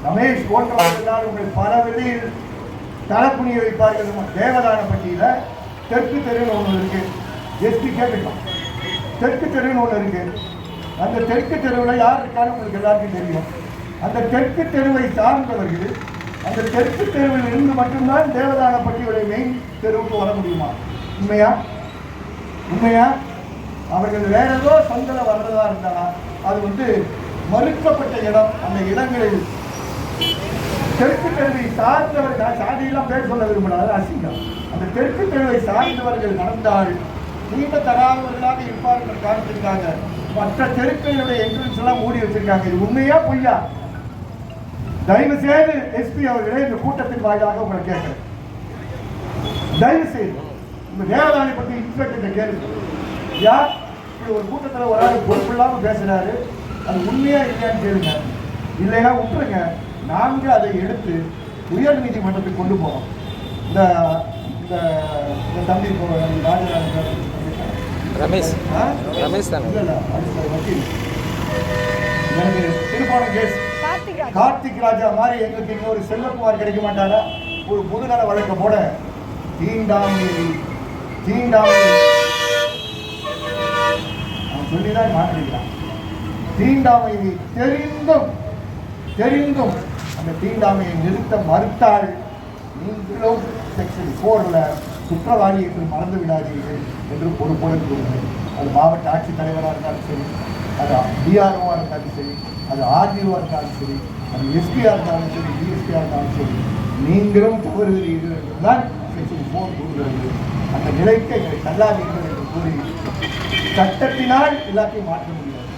ரமேஷ் போன்றவர்கள் உங்கள் பல வெளியில் தலை குனிய வைப்பார்கள். தேவதானப்பட்டியில தெற்கு தெருன்னு ஒன்று இருக்கு, எஸ்பி கேட்டுக்கலாம். தெற்கு தெருன்னு ஒன்று இருக்கு. அந்த தெற்கு தெருவில் யார் இருக்கான்னு உங்களுக்கு எல்லாருக்கும் தெரியும். அந்த தெற்கு தெருவை சார்ந்தவர்கள் அந்த தெற்கு தெருவில் இருந்து மட்டும்தான் தேவதானப்பட்டியுடைய மெயின் தெருவுக்கு வர முடியுமா? உண்மையா? உண்மையா? அவர்கள் வேற ஏதோ சந்தில வர்றதா இருந்தானா அது மறுக்கப்பட்ட இடம். அந்த இடங்களில் தெற்கு தெருவை சார்ந்தவர்கள், சாதியெல்லாம் பேர் சொல்ல விரும்பினார் அசிங்கம், அந்த தெற்கு தெருவை சார்ந்தவர்கள் நடந்தால் நீண்ட தராதவர்களாக இருப்பார்கள் காரணத்திற்காக மற்ற தெருக்களுடைய என்ட்ரன்ஸ் எல்லாம் மூடி வச்சிருக்காங்க. இது உண்மையா பொய்யா? தயவு செய்து எஸ்பி அவர்களே இந்த கூட்டத்தின் வாயிலாக உங்களை கேட்கிறேன். தயவு செய்து இந்த தேவதானி பற்றி இன்ஸ்பெக்டர் கேள்வி, யார் இப்படி ஒரு கூட்டத்தில் ஒரு ஆள் பொறுப்பு இல்லாமல் பேசுறாரு, அது உண்மையா இல்லையான்னு கேளுங்க. இல்லைன்னா விட்டுருங்க. நாங்கள் அதை எடுத்து உயர் நீதிமன்றத்துக்கு கொண்டு போவோம். இந்த தம்பி ரமேஷ் ரமேஷ் தான் இல்லை வக்கீல் எனக்கு திருப்போணம் கேஸ் கார்த்திக் ராஜா மாதிரி எங்களுக்கு இன்னொரு செல்வகுமார் கிடைக்க மாட்டாரா? ஒரு பொதுநல வழக்க போட தீண்டாமை அவன் சொல்லிதான் மாற்றிக்கிறான். தீண்டாமையை தெரிந்தும் அந்த தீண்டாமையை நிறுத்த மறுத்தால் நீங்களும் செக்ஷன் 4 குற்றவாளி என்று மறந்து விடாதீர்கள் என்று பொறுப்புடன் கூறுங்கள். அது மாவட்ட ஆட்சித்தலைவராக இருந்தாலும் சரி, அது டிஆர்ஓவாக இருந்தாலும் சரி, அது ஆர்டிஓவாக இருந்தாலும் சரி, அது எஸ்பியாக இருந்தாலும் சரி, டிஎஸ்பியாக இருந்தாலும் சரி, நீங்களும் தவறுகிறீர்கள் என்றுதான் செக்ஷன் 4 கூறுகிறது. அந்த நிலைக்கு எங்களை தள்ளாதீர்கள் என்று கூறி சட்டத்தினால் எல்லாத்தையும் மாற்ற முடியாது.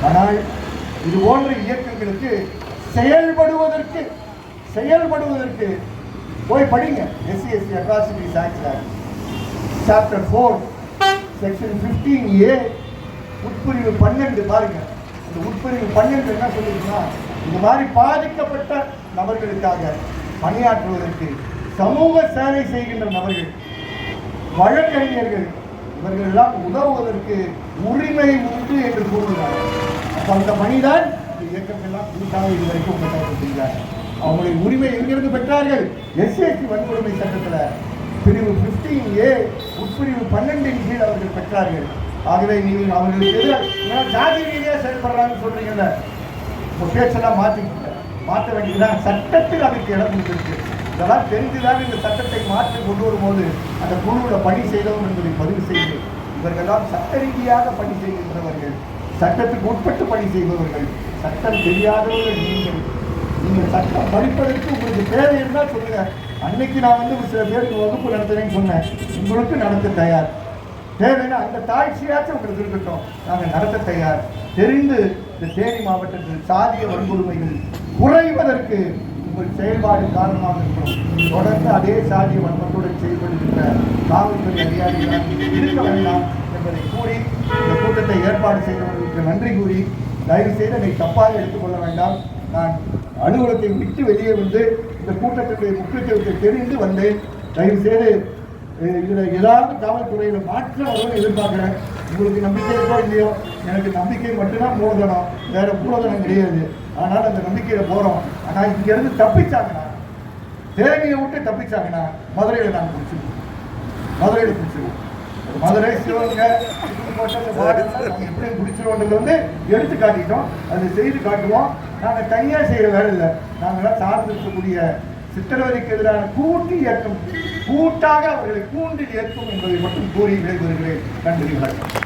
ஆனால் இது போன்ற இயக்கங்களுக்கு செயல்படுவதற்கு போய் படிங்க. SC atrocities act chapter 4 section 15A உட்பிரிவு 12 பாருங்க. அந்த உட்பிரிவு 12 என்ன சொல்லிருக்குன்னா, இந்த மாதிரி பாதிக்கப்பட்ட நபர்களுக்காக பணியாற்றுவதற்கு சமூக சேவை செய்கின்ற நபர்கள், வழக்கறிஞர்கள், இவர்கள் எல்லாம் உதவுவதற்கு உரிமை உண்டு என்று கூறுகிறார். அப்ப அந்த மனிதன் இந்த இயக்கமெல்லாம் கூட்டாக இதுவரைக்கும் உங்கள்கிட்ட செய்கிறார். அவங்களுடைய உரிமை எங்கிருந்து பெற்றார்கள்? எஸ்சிஎஸ்டி வன்கொடுமை சட்டத்தில் பிரிவு 15A உட்பிரிவு 12 கீழ் அவர்கள் பெற்றார்கள். ஆகவே நீங்கள் அவர்களுக்கு எதிராக ஜாதி ரீதியாக செயல்படுறாங்கன்னு சொல்றீங்கல்ல, இப்போ பேச்செல்லாம் மாற்ற வேண்டியதுதான். சட்டத்தில் அதுக்கு இடம் கொடுத்திருக்கு. இதெல்லாம் தெரிந்துதான் இந்த சட்டத்தை மாற்றி கொண்டு வரும்போது அந்த குழுவில் பணி செய்தோம் என்பதை பதிவு செய்து இவர்கள்தான் சட்ட ரீதியாக பணி செய்கின்றவர்கள், சட்டத்துக்கு உட்பட்டு பணி செய்பவர்கள். சட்டம் தெரியாதவர்கள் நீங்கள் சட்டம் படிப்பதற்கு உங்களுக்கு தேவை இருந்தால் சொல்லுங்க. அன்னைக்கு நான் சில பேருக்கு வகுப்பு நடத்துறேன்னு சொன்னேன். உங்களுக்கு நடத்த தயார். தேவைன்னா அந்த தாழ்ச்சியாச்சும் உங்களுக்கு இருக்கட்டும், நாங்கள் நடத்த தயார். தெரிந்து இந்த தேனி மாவட்டத்தில் சாதிய வன்கொடுமைகள் குறைவதற்கு உங்கள் செயல்பாடு காரணமாக இருக்கிறோம். தொடர்ந்து அதே சாதிய வன்மத்துடன் செயல்படுகின்ற காவல்துறை அதிகாரிகளாக இருக்க வேண்டாம் என்பதை கூறி இந்த கூட்டத்தை ஏற்பாடு செய்தவர்களுக்கு நன்றி கூறி, தயவு செய்து அதை தப்பாக எடுத்துக்கொள்ள வேண்டாம். நான் அலுவலகத்தை விட்டு வெளியே வந்து இந்த கூட்டத்தினுடைய முக்கியத்துவத்தை தெரிந்து வந்தேன். தயவு செய்து இதில் ஏதாவது காவல்துறையில் மாற்றம் வரும்னு எதிர்பார்க்குறேன். உங்களுக்கு நம்பிக்கை இருக்கோ இல்லையோ, எனக்கு நம்பிக்கை மட்டும்தான் மூலதனம், வேற மூலதனம் கிடையாது. ஆனால் அந்த நம்பிக்கையில் போகிறோம். ஆனால் இங்கேருந்து தப்பிச்சாங்கன்னா, தேனியை விட்டு தப்பிச்சாங்கன்னா மதுரையில் நாங்கள் பிடிச்சிருவோம். மதுரையில் பிடிச்சிருவோம். மதுரை, சிவகங்கை, நாங்கள் எப்படி பிடிச்சிருவோன்றது எடுத்து காட்டிட்டோம். அதை செய்து காட்டுவோம். நாங்கள் தனியாக செய்கிற வேலை இல்லை. நாங்களாம் சார்ந்து இருக்கக்கூடிய சித்திரவதைக்கு எதிரான கூட்டு இயக்கம், கூட்டாக அவர்களை கூண்டில் ஏற்கும் என்பதை மட்டும் கூறி விடைபெறுகிறேன். நன்றி.